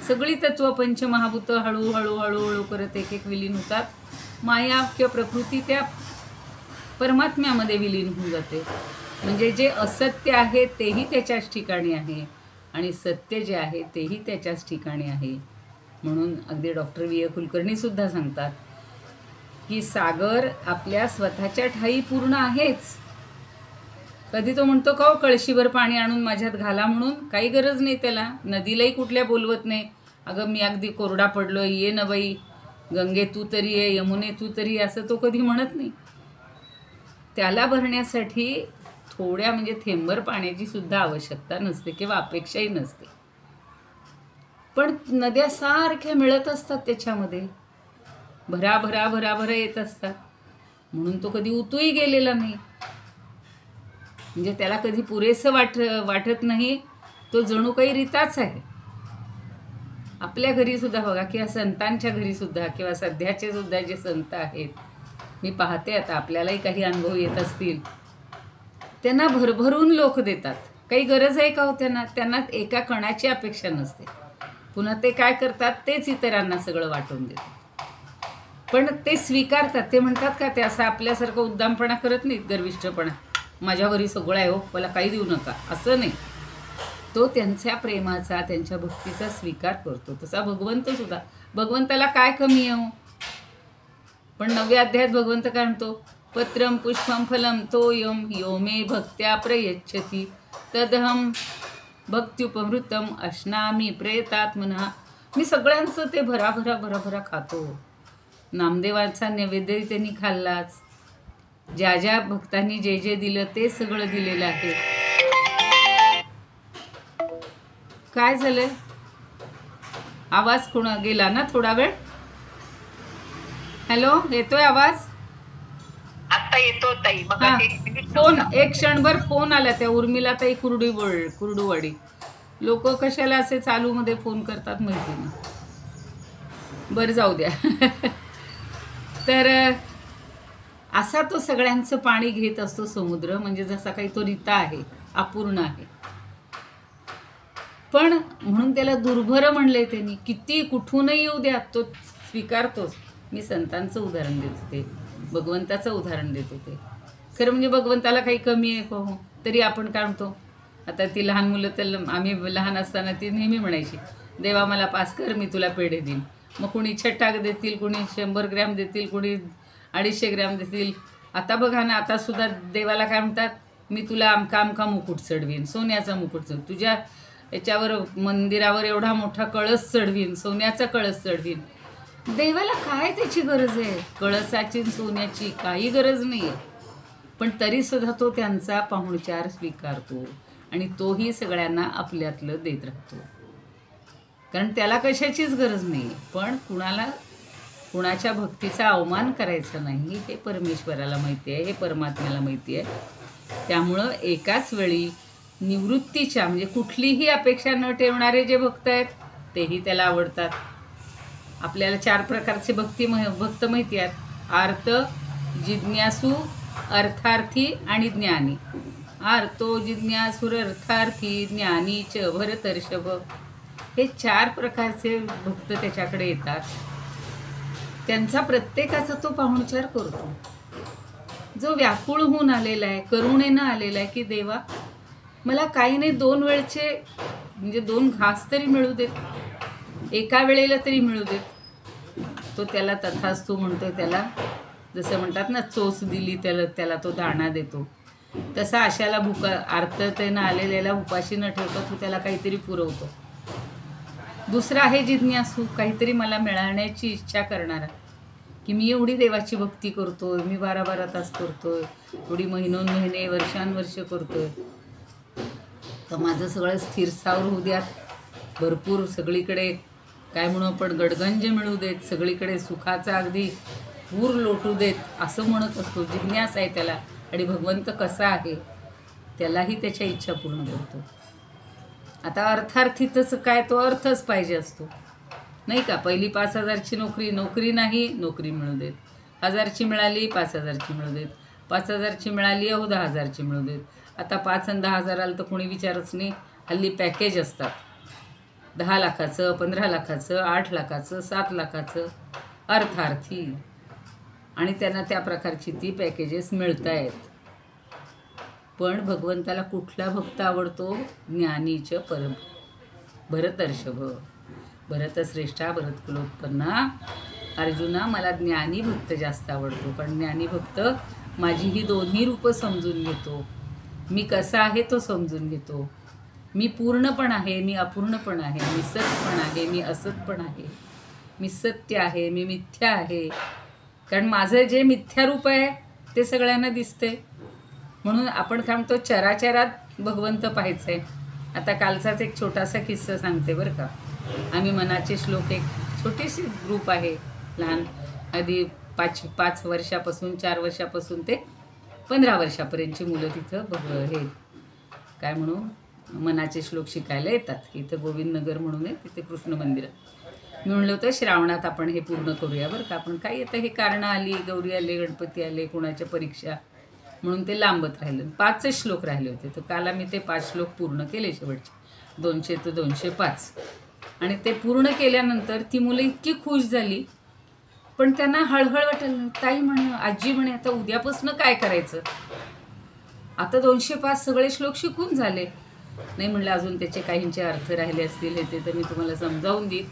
सगळी तत्व पंचमहाभूतं हळूहळू हळूहळू करत एक एक विलीन होतात. माया किंवा प्रकृती त्या परमात्म्यामध्ये विलीन होऊन जाते. म्हणजे जे असत्य आहे तेही त्याच्याच ठिकाणी आहे आणि सत्य जे आहे तेही त्याच्याच ठिकाणी आहे. म्हणून अगदी डॉक्टर व्ही ए कुलकर्णीसुद्धा सांगतात की सागर आपल्या स्वतःच्या ठाई पूर्ण आहेच. कधी तो म्हणतो का हो कळशीभर पाणी आणून माझ्यात घाला म्हणून, काही गरज नाही त्याला. नदीलाही कुठल्या बोलवत नाही, अगं मी अगदी कोरडा पडलोय, ये ना बाई, गंगे तू तरी ये, यमुने तू तरी ये, असं तो कधी म्हणत नाही. त्याला भरण्यासाठी थोड्या म्हणजे थेंबर पाण्याची सुद्धा आवश्यकता नसते किंवा अपेक्षाही नसते. पण नद्या सारख्या मिळत असतात, त्याच्यामध्ये भरा भरा भरा भरा येत असतात. म्हणून तो कधी उतूही गेलेला नाही. म्हणजे त्याला कधी पुरेसं वाटत नाही. तो जणू काही रीताच आहे. आपल्या घरी सुद्धा बघा किंवा संतांच्या घरी सुद्धा किंवा सध्याचे सुद्धा जे संत आहेत, मी पाहते आता आपल्यालाही काही अनुभव येत असतील, त्यांना भरभरून लोक देतात. काही गरज आहे का हो त्यांना? त्यांना एका कणाची अपेक्षा नसते. पुन्हा ते काय करतात, तेच इतरांना सगळं वाटून देतात. पण ते स्वीकारतात. ते म्हणतात का ते असं आपल्यासारखं उद्दामपणा करत नाहीत, गर्विष्ठपणा, माझ्या घरी सगळं आहे हो, मला काही देऊ नका, असं नाही. तो त्यांच्या प्रेमाचा, त्यांच्या भक्तीचा स्वीकार करतो. तसा भगवंत सुद्धा, भगवंताला काय कमी आहे हो? पण 9व्या अध्यायात भगवंत काय म्हणतो, पत्रम पुष्पम फलम तोयम यो मे भक्त्या प्रयच्छति तदहम भक्त्युपमृतम अश्नामी प्रयतात्मना. मी सगळ्यांचं ते भराभरा भराभरा खातो. नामदेवांचा नैवेद्य त्यांनी खाल्लाच, ज्या ज्या भक्तांनी जे जे दिलं ते सगळं दिलेलं आहे. काय झालंय, आवाज कोणा गेला ना थोडा वेळ. हॅलो, येतोय आवाज? आता येतो ताई. हा, फोन एक क्षणभर फोन आला त्या उर्मिला ताई कुर्डुवाडी. लोक कशाला असे चालू मध्ये फोन करतात माहिती नाही. बरं, जाऊ द्या. तर असा तो सगळ्यांचं पाणी घेत असतो समुद्र, म्हणजे जसा काही तो रीता आहे, अपूर्ण आहे. पण म्हणून त्याला दुर्भर म्हणले त्यांनी. किती कुठूनही येऊ द्या तो स्वीकारतोच. मी संतांचं उदाहरण देत होते, भगवंताचं उदाहरण देत होते. खरं म्हणजे भगवंताला काही कमी आहे का हो? तरी आपण काय म्हणतो, आता ती लहान मुलं तर, आम्ही लहान असताना ती नेहमी म्हणायची, देवा मला पास कर, मी तुला पेढे देईन. मग कोणी 6 देतील, कोणी 100 ग्रॅम देतील, कोणी 250 ग्रॅम देतील. आता बघा ना, आता सुद्धा देवाला काय म्हणतात, मी तुला अमका अमका मुकुट चढवीन, सोन्याचा मुकुट चढवीन, तुझ्या याच्यावर मंदिरावर एवढा मोठा कळस चढवीन, सोन्याचा कळस चढवीन. देवाला काय त्याची गरज आहे? कळसाची सोन्याची काही गरज नाही आहे. पण तरीसुद्धा तो त्यांचा पाहुणचार स्वीकारतो आणि तोही सगळ्यांना आपल्यातलं देत राहतो. कारण त्याला कशाचीच गरज नाही. पण कुणाच्या भक्तीचा अवमान करायचा नाही हे परमेश्वराला माहिती आहे, हे परमात्म्याला माहिती आहे. त्यामुळं एकाच वेळी निवृत्तीच्या, म्हणजे कुठलीही अपेक्षा न ठेवणारे जे भक्त आहेत तेही त्याला आवडतात. आपल्याला 4 प्रकारचे भक्त माहिती आहेत, आर्त, जिज्ञासू, अर्थार्थी आणि ज्ञानी. आर्तो जिज्ञासूर अर्थार्थी ज्ञानी च भरतर्षभ, हे 4 प्रकारचे भक्त त्याच्याकडे येतात. त्यांचा प्रत्येकाचा तो पाहुणचार करतो. जो व्याकुळ होऊन आलेला आहे, करुणेनं आलेला आहे की देवा मला काही नाही, 2 वेळचे म्हणजे 2 घास तरी मिळू देत, एका वेळेला तरी मिळू देत. तो त्याला तथास्तु म्हणतो. त्याला जसं म्हणतात ना, चोच दिली त्याला तो दाणा देतो. तसा अशाला आर्ततेनं आलेल्याला उपाशी न ठेवतो तो त्याला काहीतरी पुरवतो. दुसरा आहे जिज्ञासू, काहीतरी मला मिळवण्याची इच्छा करणारा, की मी एवढी देवाची भक्ती करतोय, मी 12-12 तास करतोय, एवढी महिनोन्महिने वर्षानुवर्ष करतोय, तर माझं सगळं स्थिरस्थावर होऊ द्यात, भरपूर सगळीकडे काय म्हणू आपण गडगंज मिळू देत, सगळीकडे सुखाचा अगदी पूर लोटू देत, असं म्हणत असतो. जिज्ञास आहे त्याला. आणि भगवंत कसा आहे त्यालाही त्याच्या इच्छा पूर्ण करतो. आता अर्थार्थीतच काय, तो अर्थच पाहिजे असतो नाही का. पहिली 5,000ची नोकरी नाही, नोकरी मिळू देत. 1,000ची मिळाली, 5,000ची मिळू देत. 5,000ची मिळाली, 10,000ची मिळू देत. आता 5 आणि 10,000 आलं तर कोणी विचारच नाही. हल्ली पॅकेज असतात 10 लाखाचं, 15 लाखाचं, 8 लाखाचं, 7 लाखाचं अर्थार्थी, आणि त्यांना त्या प्रकारची ती पॅकेजेस मिळत आहेत. पण भगवंताला कुठला भक्त आवडतो? ज्ञानीच भरतर्षभ, भरतश्रेष्ठा, भरतकुलोत्पन्ना, अर्जुना मला ज्ञानी भक्त जास्त आवडतो. कारण ज्ञानी भक्त माझी ही दोन्ही रूपं समजून घेतो. मी कसा आहे तो समजून घेतो. मी पूर्ण पण आहे, मी अपूर्ण पण आहे, मी सत पण आहे, मी असत पण आहे, मी सत्य आहे, मी मिथ्या आहे. कारण माझं जे मिथ्या रूप आहे ते सगळ्यांना दिसते. म्हणून आपण काय म्हणतो, चराचरात भगवंत पाहायचं आहे. आता कालचाच एक छोटासा किस्सा सांगते बरं का. आम्ही मनाचे श्लोक, एक छोटीशी ग्रुप आहे लहान, आधी 5 वर्षापासून 4 वर्षापासून ते 15 वर्षापर्यंतची मुलं तिथं हे काय म्हणू मनाचे श्लोक शिकायला येतात. इथं गोविंदनगर म्हणून आहे, तिथे कृष्ण मंदिर. मी म्हणलं होतं श्रावणात आपण हे पूर्ण करूया बरं का. आपण काय येतं हे कारणं आली, गौरी आले, गणपती आले, कोणाच्या परीक्षा, म्हणून ते लांबत राहिलं. 5 श्लोक राहिले होते. तर काल आम्ही ते 5 श्लोक पूर्ण केले शेवटचे, 200 ते 205. आणि ते पूर्ण केल्यानंतर ती मुलं इतकी खुश झाली, पण त्यांना हळहळ वाटायला, ताई म्हणे, आजी म्हणे, आता उद्यापासून काय करायचं, आता 205 सगळे श्लोक शिकून झाले. नाही म्हणलं, अजून त्याचे काहींचे अर्थ राहिले असतील, हे ते तर मी तुम्हाला समजावून देईन.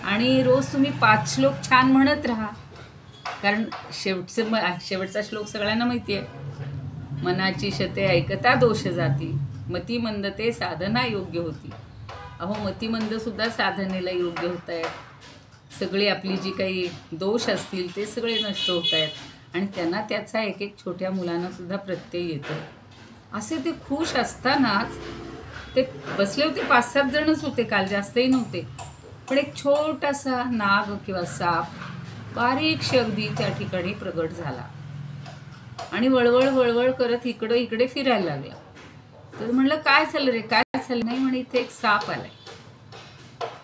आणि रोज तुम्ही 5 श्लोक छान म्हणत राहा, कारण शेवटचा श्लोक सगळ्यांना माहिती आहे. मनाची शते ऐकता दोष जाती, मती मंद ते साधना योग्य होती. अहो, मतिमंद सुद्धा साधनेला योग्य होत आहेत. सगळी आपली जी काही दोष असतील ते सगळे नष्ट होत आहेत, आणि त्यांना त्याचा एक एक छोट्या मुलांना सुद्धा प्रत्यय येतो. असे ते खुश असतानाच ते बसले होते, 5-7 जणच होते काल, जास्तही नव्हते. पण एक छोटासा नाग किंवा साप बारीकशी अगदी त्या ठिकाणी प्रगट झाला आणि वळवळ वळवळ करत इकडं इकडे फिरायला लागला. तर म्हणलं, काय झालं रे, काय झालं? नाही म्हणे, इथे एक साप आलाय.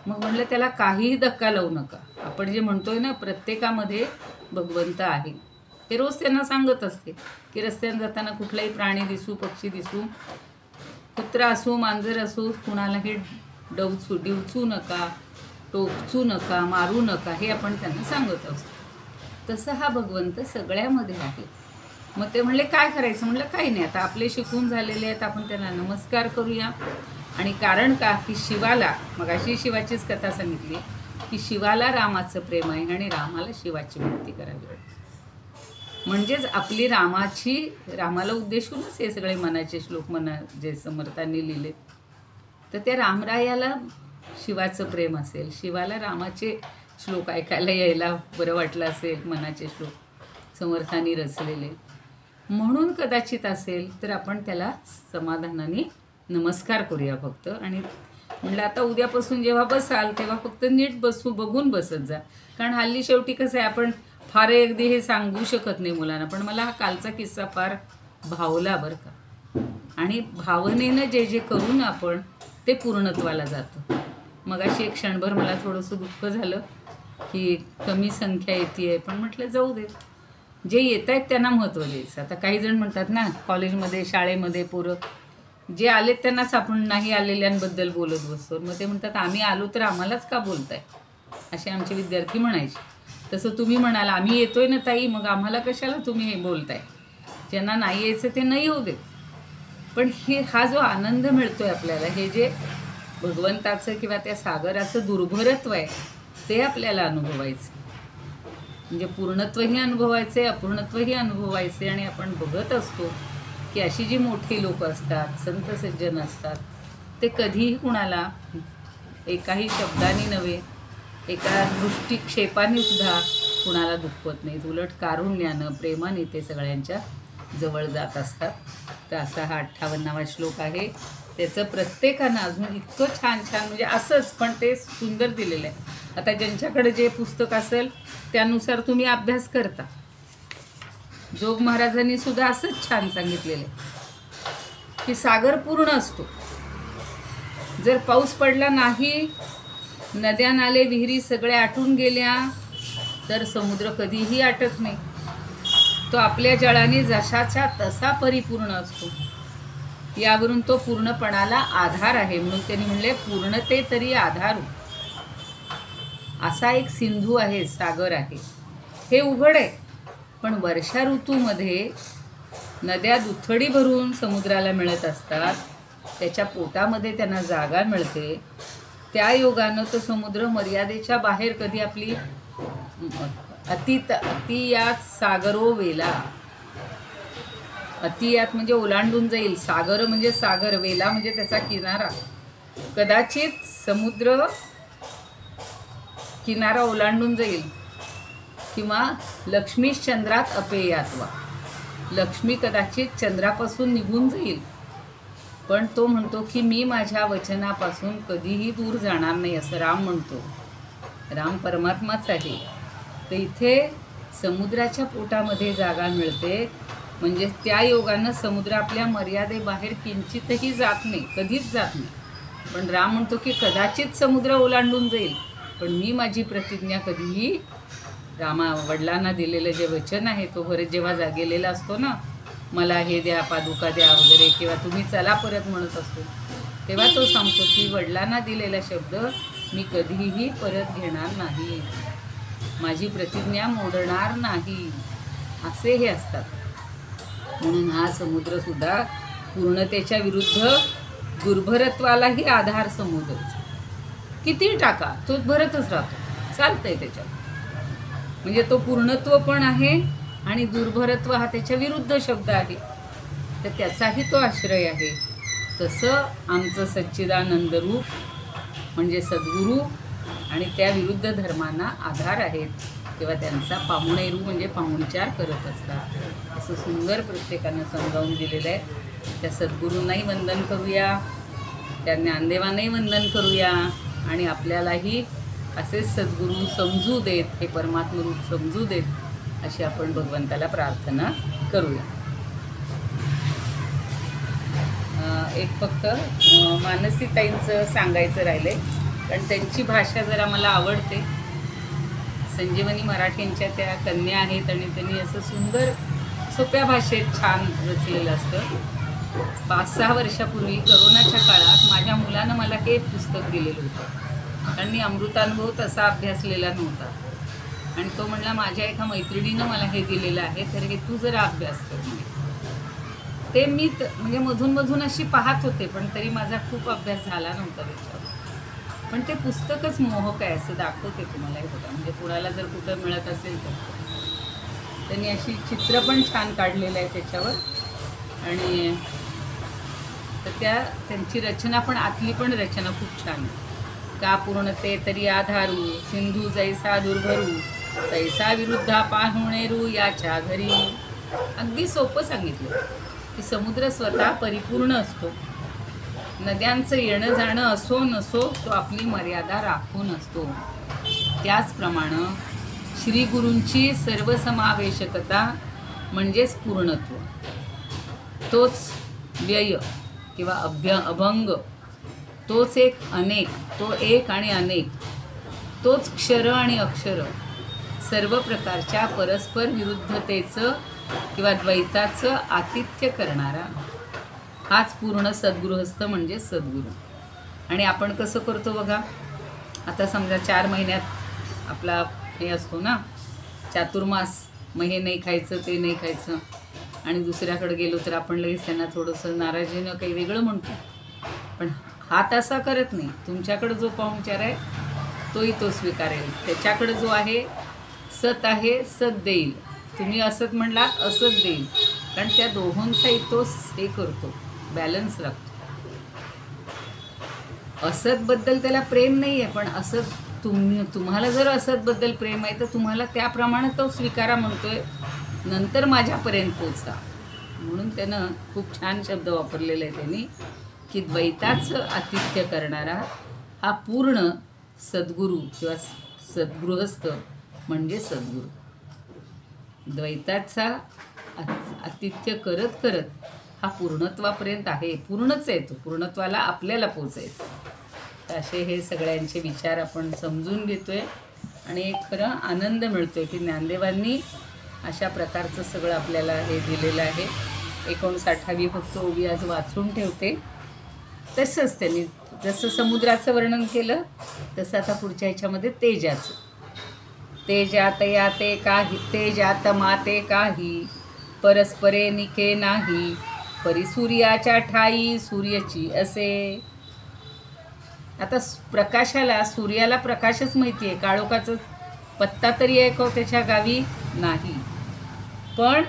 मग म्हणलं, त्याला काहीही धक्का लावू नका. आपण जे म्हणतोय ना, प्रत्येकामध्ये भगवंत आहे. ते रोज त्यांना सांगत असते की रस्त्याने जाताना कुठलाही प्राणी दिसू, पक्षी दिसू, कुत्रा असो, मांजर असो, कुणालाही डिवचू नका, टोचू नका, मारू नका, हे आपण त्यांना सांगत असतो. तसं हा भगवंत सगळ्यामध्ये आहे. मग ते म्हणले, काय करायचं? म्हणलं, काही नाही, आता आपले शिकून झालेले आहेत, आपण त्यांना नमस्कार करूया. आणि कारण का, की शिवाला, मग अशी शिवाचीच कथा सांगितली की शिवाला रामाचं प्रेम आहे आणि रामाला शिवाची भक्ती करावी वाटते. म्हणजेच आपली रामाला उद्देशूनच हे सगळे मनाचे श्लोक जे समर्थांनी लिहिले. तर त्या रामरायाला शिवाचं प्रेम असेल, शिवाला रामाचे श्लोक ऐकायला यायला बरं वाटलं असेल, मनाचे श्लोक समर्थांनी रचलेले, म्हणून कदाचित असेल. तर आपण त्याला समाधानाने नमस्कार करूया फक्त. आणि म्हणलं, आता उद्यापासून जेव्हा बसाल तेव्हा फक्त नीट बघून बसत जा. कारण हल्ली शेवटी कसं आहे, आपण फार अगदी हे सांगू शकत नाही मुलांना. पण मला हा कालचा किस्सा फार भावला बरं का. आणि भावनेनं जे जे करून आपण ते पूर्णत्वाला जातं. मग अशी एक क्षणभर मला थोडंसं दुःख झालं की कमी संख्या येते, पण म्हटलं जाऊ दे, जे येत आहेत त्यांना महत्त्व द्यायचं. आता काही जण म्हणतात ना, कॉलेजमध्ये, शाळेमध्ये पोरं जे आलेत त्यांनाच आपण नाही आलेल्यांबद्दल बोलत बसतो. मग ते म्हणतात, आम्ही आलो तर आम्हालाच का बोलताय, असे आमचे विद्यार्थी म्हणायचे. तसं तुम्ही म्हणाल, आम्ही येतोय ना ताई, मग आम्हाला कशाला तुम्ही हे बोलताय. ज्यांना नाही यायचं ते नाही होऊ देत. पण हा जो आनंद मिळतोय आपल्याला, हे जे भगवंताचं किंवा त्या सागराचं दुर्भरत्व आहे, ते आपल्याला अनुभवायचं. म्हणजे पूर्णत्वही अनुभवायचे, अपूर्णत्वही अनुभवायचे. आणि आपण बघत असतो की अशी जी मोठी लोक असतात, संत सज्जन असतात, ते कधीही कुणाला एकाही शब्दाने नव्हे, एका दृष्टिक्षेपाने सुद्धा कुणाला दुखवत नाहीत. उलट कारुण्यानं, प्रेमाने ते सगळ्यांच्या जवळ जात असतात. तर असा हा 58वा श्लोक आहे. त्याचं प्रत्येकानं अजून इतकं छान छान, म्हणजे असंच, पण ते सुंदर दिलेलं आहे. आता ज्यांच्याकडे जे पुस्तक असेल त्यानुसार तुम्ही अभ्यास करता. जोग महाराजांनी सुद्धा असंच छान सांगितलेलं आहे की सागर पूर्ण असतो. जर पाऊस पडला नाही, नद्या, नाले, विहिरी सगळ्या आटून गेल्या, तर समुद्र कधीही आटत नाही. तो आपल्या जळाने जशाच्या तसा परिपूर्ण असतो. यावरून तो पूर्णपणाला आधार आहे. म्हणून त्यांनी म्हणले, पूर्णते तरी आधारू. असा एक सिंधू आहे, सागर आहे. हे उघड आहे, पण वर्षा ऋतूमध्ये नद्या दुथडी भरून समुद्राला मिळत असतात. त्याच्या पोटामध्ये त्यांना जागा मिळते. त्या योगानं तो समुद्र मर्यादेच्या बाहेर कधी आपली अतियात सागरो वेला, अतियात म्हणजे ओलांडून जाईल. सागर म्हणजे सागर, वेला म्हणजे त्याचा किनारा. कदाचित समुद्र किनारा ओलांडून जाईल. किंवा लक्ष्मी चंद्रात अपेयात्वा, लक्ष्मी कदाचित चंद्रापासून निघून जाईल, पण तो म्हणतो की मी माझ्या वचनापासून कधीही दूर जाणार नाही, असं राम म्हणतो. राम परमात्माच आहे. तर इथे समुद्राच्या पोटामध्ये जागा मिळते. म्हणजे त्या योगानं समुद्र आपल्या मर्यादेबाहेर किंचितही जात नाही, कधीच जात नाही. पण राम म्हणतो की कदाचित समुद्र ओलांडून जाईल, पण मी माझी प्रतिज्ञा कधीही, वडिलांना दिलेलं जे वचन आहे, तो परत जेव्हा गेलेला असतो ना, मला हे द्या, पादुका द्या वगैरे, किंवा तुम्ही चला परत म्हणत असतो, तेव्हा तो सांगतो की वडिलांना दिलेला शब्द मी कधीही परत घेणार नाही, माझी प्रतिज्ञा मोडणार नाही, असे हे असतात. म्हणून हा समुद्रसुद्धा पूर्णतेच्या विरुद्ध दुर्भरत्वालाही आधार समुद्रच. किती टाका तो भरतच राहतो, चालतंय त्याच्यात. म्हणजे तो पूर्णत्व पण आहे आणि दुर्भरत्व हा त्याच्या विरुद्ध शब्द आहे, तर त्याचाही तो आश्रय आहे. तसं आमचं सच्चिदानंद रूप म्हणजे सद्गुरू आणि त्या विरुद्ध धर्मांना आधार आहेत, तेव्हा त्यांचा पाहुणेरू म्हणजे पाहुणचार करत असतात. असं सुंदर प्रत्येकानं समजावून दिलेलं आहे. त्या सद्गुरूंनाही वंदन करूया, त्या ज्ञानदेवांनाही वंदन करूया आणि आपल्यालाही असेच सद्गुरू समजू देत, हे परमात्म रूप समजू देत, अशी आपण भगवंताला प्रार्थना करूया. एक फक्त मानसीताईंचं सांगायचं राहिलं आहे, कारण त्यांची भाषा जरा मला आवडते. संजीवनी मराठींच्या त्या कन्या आहेत आणि त्यांनी असं सुंदर सोप्या भाषेत छान रचलेलं असतं. 5-6 वर्षापूर्वी करोनाच्या काळात माझ्या मुलानं मला हे पुस्तक दिलेलं होतं, कारण मी अमृतानुभव तसा अभ्यासलेला नव्हता. आणि तो म्हणला, माझ्या एका मैत्रिणीनं मला हे दिलेलं आहे, तर हे तू जरा अभ्यास कर म्हणे. ते मी म्हणजे मधून अशी पाहत होते, पण तरी माझा खूप अभ्यास झाला नव्हता त्याच्यावर. पण ते पुस्तकच मोहक आहे असं दाखवते तुम्हाला हे बघा. म्हणजे कुणाला जर कुठं मिळत असेल तर त्यांनी अशी चित्र पण छान काढलेलं आहे त्याच्यावर. आणि तर त्यांची रचना पण, आतली पण रचना खूप छान आहे. का पूर्णते तरी आधारू, सिंधू जैसा दुर्भरू, तैसा विरुद्धा पाहुणेरू याच्या घरी. अगदी सोपं सांगितलं की समुद्र स्वतः परिपूर्ण असतो, नद्यांचं येणं जाणं असो नसो तो आपली मर्यादा राखून असतो. त्याचप्रमाणे श्रीगुरूंची सर्वसमावेशकता म्हणजेच पूर्णत्व, तोच व्यय किंवा अभंग, तोच एक अनेक, तो एक आणि अनेक, तोच क्षर आणि अक्षर, सर्व प्रकारच्या परस्पर विरुद्धतेचं किंवा द्वैताचं आतिथ्य करणारा हाच पूर्ण सद्गृहस्थ म्हणजे सद्गुरू. आणि आपण कसं करतो बघा, आता समजा 4 महिन्यात आपला हे असतो ना चातुर्मास, मग हे नाही खायचं ते नाही खायचं, आणि दुसऱ्याकडे गेलो तर आपण लगेच त्यांना थोडंसं नाराजीनं काही वेगळं म्हणतो. पण हा तसा करत नाही. तुमच्याकडे जो पाहुणचार आहे तोही तो स्वीकारेल, त्याच्याकडे जो आहे सत आहे सत देईल, तुम्ही असत म्हणलात असत देईल, कारण त्या दोहोंचाही तो हे करतो, बॅलन्स राखतो. असतबद्दल त्याला प्रेम नाही आहे, पण असत तुम्हाला जर असतबद्दल प्रेम आहे तर तुम्हाला त्याप्रमाणे तो स्वीकारा म्हणतोय, नंतर माझ्यापर्यंत पोचा. म्हणून त्यानं खूप छान शब्द वापरलेला आहे त्यांनी, की द्वैताचं आतिथ्य करणारा हा पूर्ण सद्गुरू किंवा सद्गृहस्थ म्हणजे सद्गुरू. द्वैताचा आतिथ्य करत करत हा पूर्णत्वापर्यंत आहे, पूर्णच आहे तो, पूर्णत्वाला आपल्याला पोचायचं. तर असे हे सगळ्यांचे विचार आपण समजून घेतोय आणि एक खरं आनंद मिळतोय की ज्ञानदेवांनी अशा प्रकारचं सगळं आपल्याला हे दिलेलं आहे. 59वी फक्त ओवी आज वाचून ठेवते. तसंच त्यांनी जसं समुद्राचं वर्णन केलं तसं आता पुढच्या ह्याच्यामध्ये तेजाचं, तेजात याते काही, तेजात माते काही, परस्परे निके नाही, परी सूर्याच्या ठाई सूर्याची असे. आता प्रकाशाला, सूर्याला प्रकाशच माहिती आहे, काळोखाचा पत्ता तरी आहे का त्याच्या गावी नाही. पण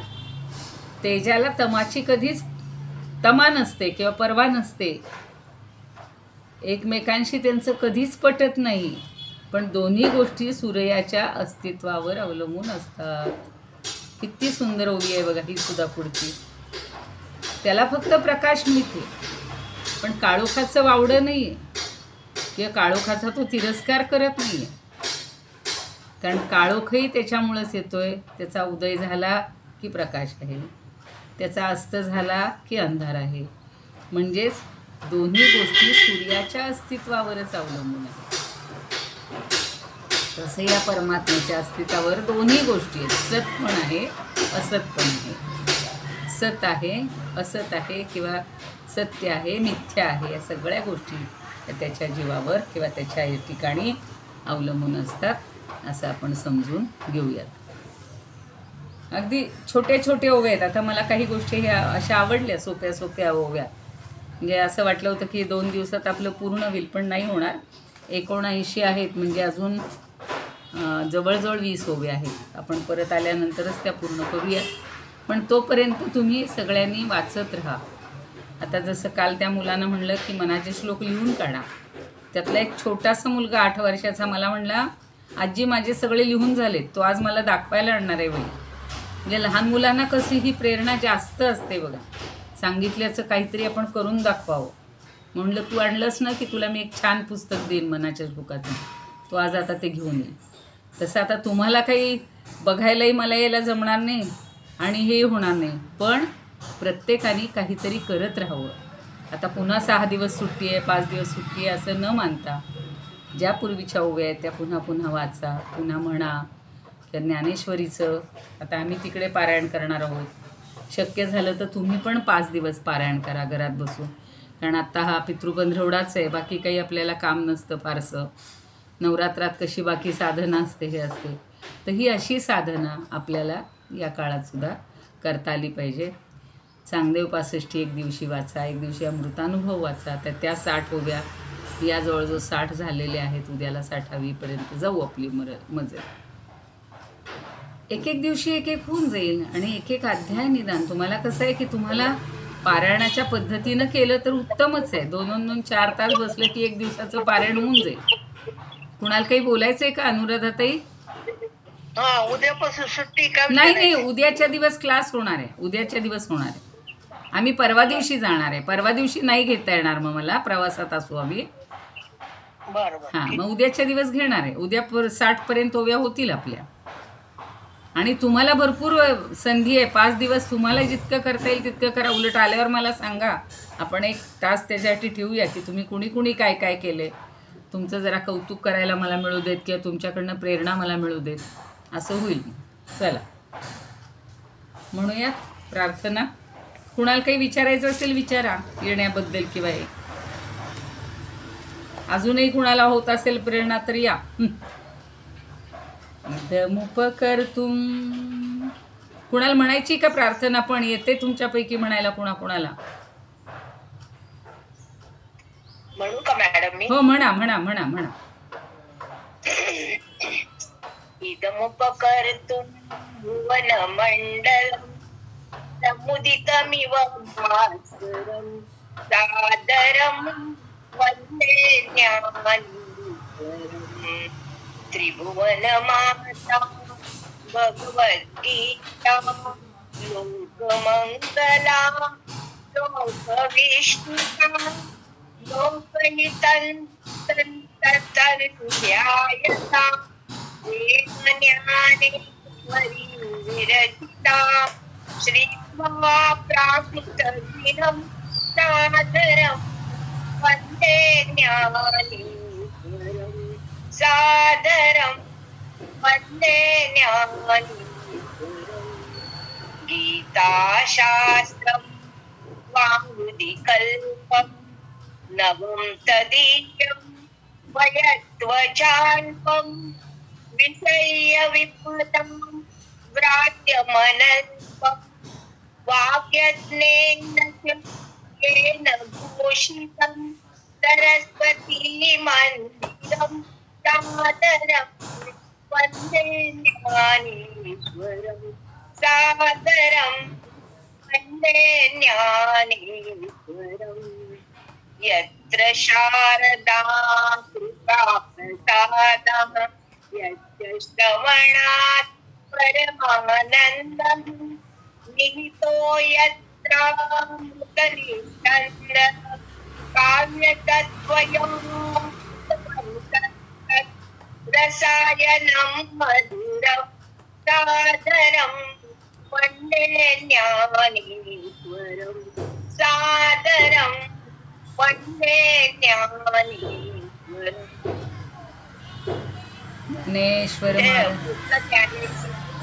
तेजाला तमाची कधीच तमा नसते किंवा परवा नसते, एकमेकांशी त्यांचं कधीच पटत नाही. पण दोन्ही गोष्टी सूर्याच्या अस्तित्वावर अवलंबून असतात. किती सुंदर ओवी आहे बघा ही सुद्धा पुढची. त्याला फक्त प्रकाश मिळते, पण काळोखाचं वावडं नाही आहे किंवा काळोखाचा तो तिरस्कार करत नाही आहे, कारण काळोखही त्याच्यामुळंच येतोय. त्याचा उदय झाला की प्रकाश आहे, त्याचा अस्त झाला की अंधार आहे. म्हणजेच दोन्ही गोष्टी सूर्याच्या अस्तित्वावरच अवलंबून आहेत. तसं या परमात्म्याच्या अस्तित्वावर दोन्ही गोष्टी आहेत, सत पण आहे असत पण आहे. सत आहे असत आहे किंवा सत्य आहे मिथ्या आहे, या सगळ्या गोष्टी त्याच्या जीवावर किंवा त्याच्या ठिकाणी अवलंबून असतात असं आपण समजून घेऊयात. अगदी छोटे छोटे ओव्या आहेत. आता मला काही गोष्टी ह्या अशा आवडल्या, सोप्या सोप्या ओव्या. म्हणजे असं वाटलं होतं की 2 दिवसात आपलं पूर्ण होईल, पण नाही होणार. 79 आहेत म्हणजे अजून जवळजवळ 20 ओव्या आहेत. आपण परत आल्यानंतरच त्या पूर्ण करूया. पण तोपर्यंत तुम्ही सगळ्यांनी वाचत राहा. आता जसं काल त्या मुलानं म्हणलं की मनाचे श्लोक लिहून काढा. त्यातला एक छोटासा मुलगा 8 वर्षाचा मला म्हणला, आजी माझे सगळे लिहून झालेत, तो आज मला दाखवायला आणणार आहे बाई. म्हणजे लहान मुलांना कशी ही प्रेरणा जास्त असते बघा. सांगितल्याचं काहीतरी आपण करून दाखवावं. म्हणलं तू आणलंस ना की तुला मी एक छान पुस्तक देईन मनाच्या श्लोकाचं. तो आज आता ते घेऊन येईल. तसं आता तुम्हाला काही बघायलाही मला यायला जमणार नाही आणि हे होणार नाही, पण प्रत्येकाने काहीतरी करत राहावं. आता पुन्हा 6 दिवस सुट्टी आहे, 5 दिवस सुट्टी आहे असं न मानता ज्या पूर्वीच्या ओव्या आहेत त्या पुन्हा पुन्हा वाचा, पुन्हा म्हणा. त्या ज्ञानेश्वरीचं आता आम्ही तिकडे पारायण करणार आहोत. शक्य झालं तर तुम्ही पण 5 दिवस पारायण करा घरात बसून. कारण आत्ता हा पितृपंधरवडाच आहे, बाकी काही आपल्याला काम नसतं फारसं. नवरात्रात कशी बाकी साधना असते हे असते, तर ही अशी साधना आपल्याला या काळातसुद्धा करता आली पाहिजे. चांगदेव 65 एक दिवशी वाचा, एक दिवशी अमृतानुभव वाचा. तर त्या 60 ओव्या या जवळजवळ 60 झालेल्या आहेत. उद्याला 60वीपर्यंत जाऊ आपली मजल. एक एक दिवशी एक एक होऊन जाईल आणि एक एक अध्याय निदान. तुम्हाला कसं आहे की तुम्हाला पारायणाच्या पद्धतीनं केलं तर उत्तमच आहे. 2-2, 4 तास बसलं की 1 दिवसाचं पारायण होऊन जाईल. कुणाला काही बोलायचं आहे का अनुराधाताई? उद्यापासून सुट्टी का? नाही, उद्याच्या दिवस क्लास होणार आहे. उद्याच्या दिवस होणार आहे. आम्ही परवा दिवशी जाणार आहे. परवा दिवशी नाही घेता येणार, मग मला प्रवासात असू आम्ही. हां, मग उद्याच्या दिवस घेणार आहे. उद्या 60पर्यंत ओव्या होतील आपल्या. आणि तुम्हाला भरपूर संधी आहे. 5 दिवस तुम्हाला जितकं करता येईल तितकं करा. उलट आल्यावर मला सांगा, आपण 1 तास त्याच्यासाठी ठेवूया की तुम्ही कुणी कुणी काय काय केले. तुमचं जरा कौतुक करायला मला मिळू देत किंवा तुमच्याकडनं प्रेरणा मला मिळू देत, असं होईल. चला म्हणूया प्रार्थना. कुणाला काही विचारायचं असेल विचारा येण्याबद्दल किंवा हे. अजूनही कुणाला होत असेल प्रेरणा तर या. इदमुपकर्तुं. कुणाला म्हणायची का प्रार्थना? पण येते तुमच्यापैकी म्हणायला कुणाकुणाला? म्हणू का मॅडम मी? हो, म्हणा म्हणा म्हणा म्हणा. इदमुपकर्तुं भुवनमण्डलं समुदितमिव भास्करं सादरं वन्दे ज्ञानेश्वरम्. त्रिभुवनमाता भगवद्गीता लोकमङ्गला लोकविष्णुता लोकहितन्त्रयता ज्ञानेश्वरी विरचिता श्रीमहाप्राकृतदिनं सादरं वन्दे ज्ञानेश्वरम्. सादरं वन्दे ज्ञानेश्वरम्. गीताशास्त्रं वाङ्मुदिकल्पं नवं तदीयं वयत्वचाल्पं विषयविपुलं व्रात्यमनल्पं वाक्यज्ञेन येन घोषितं सरस्वती मन्दिरं सादरं वन्दे ज्ञानेश्वरं. सादरं वन्दे ज्ञानेश्वरम्. यत्र शारदा कृपा प्रसादः यत्र श्रवणात् परमानन्दं निहितो यत्र मुकनिषन्द्र काव्यतत्त्वयो रसायनं मधुरं सादरं वन्दे ज्ञानेश्वरं. सादरं वन्दे ज्ञानेश्वरं. ज्ञानेश्वर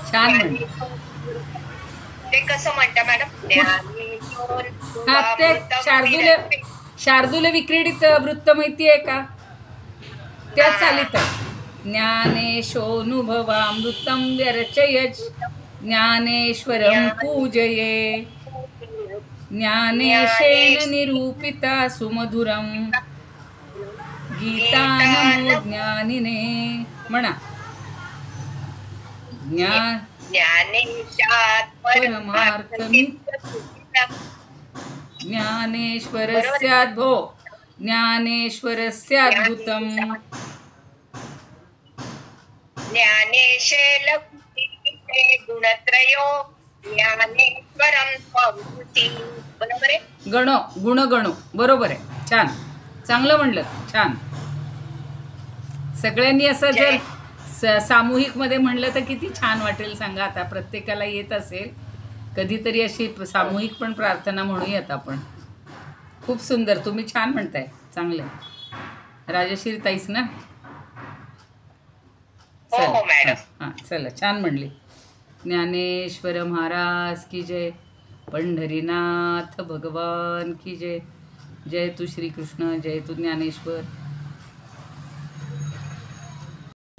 छान म्हण. ते कसं म्हणता मॅडम? हा, ते शार्दूल विक्रीडित वृत्त माहिती आहे का? त्या चालित आहे. ज्ञानेशोनुभवामृतं व्यरचयच ज्ञानेश्वरं पूजये ज्ञानेशेन निरूपिता सुमधुरं गीता नमो ज्ञानिने. म्हणा. ज्ञानेशात् ज्ञानेश्वरस्याद्भो ज्ञानेश्वरस्याद्भुतम्. ज्ञानेशे लघुते गुणत्रयो ज्ञानेश्वरं स्वभूती. बरोबर आहे. गुणगणो बरोबर आहे. छान, चांगलं म्हणलं. छान. सगळ्यांनी असं जर सामूहिक मध्ये म्हणलं तर किती छान वाटेल सांगा. आता प्रत्येकाला येत असेल कधीतरी अशी सामूहिक पण प्रार्थना म्हणूयात आपण. खूप सुंदर. तुम्ही छान म्हणताय. चांगलं. राजश्री ताईस ना. हो मॅडम. हां चला, छान म्हणली. ज्ञानेश्वर महाराज की जय. पंढरीनाथ भगवान की जय. जय तू श्रीकृष्ण, जय तू ज्ञानेश्वर.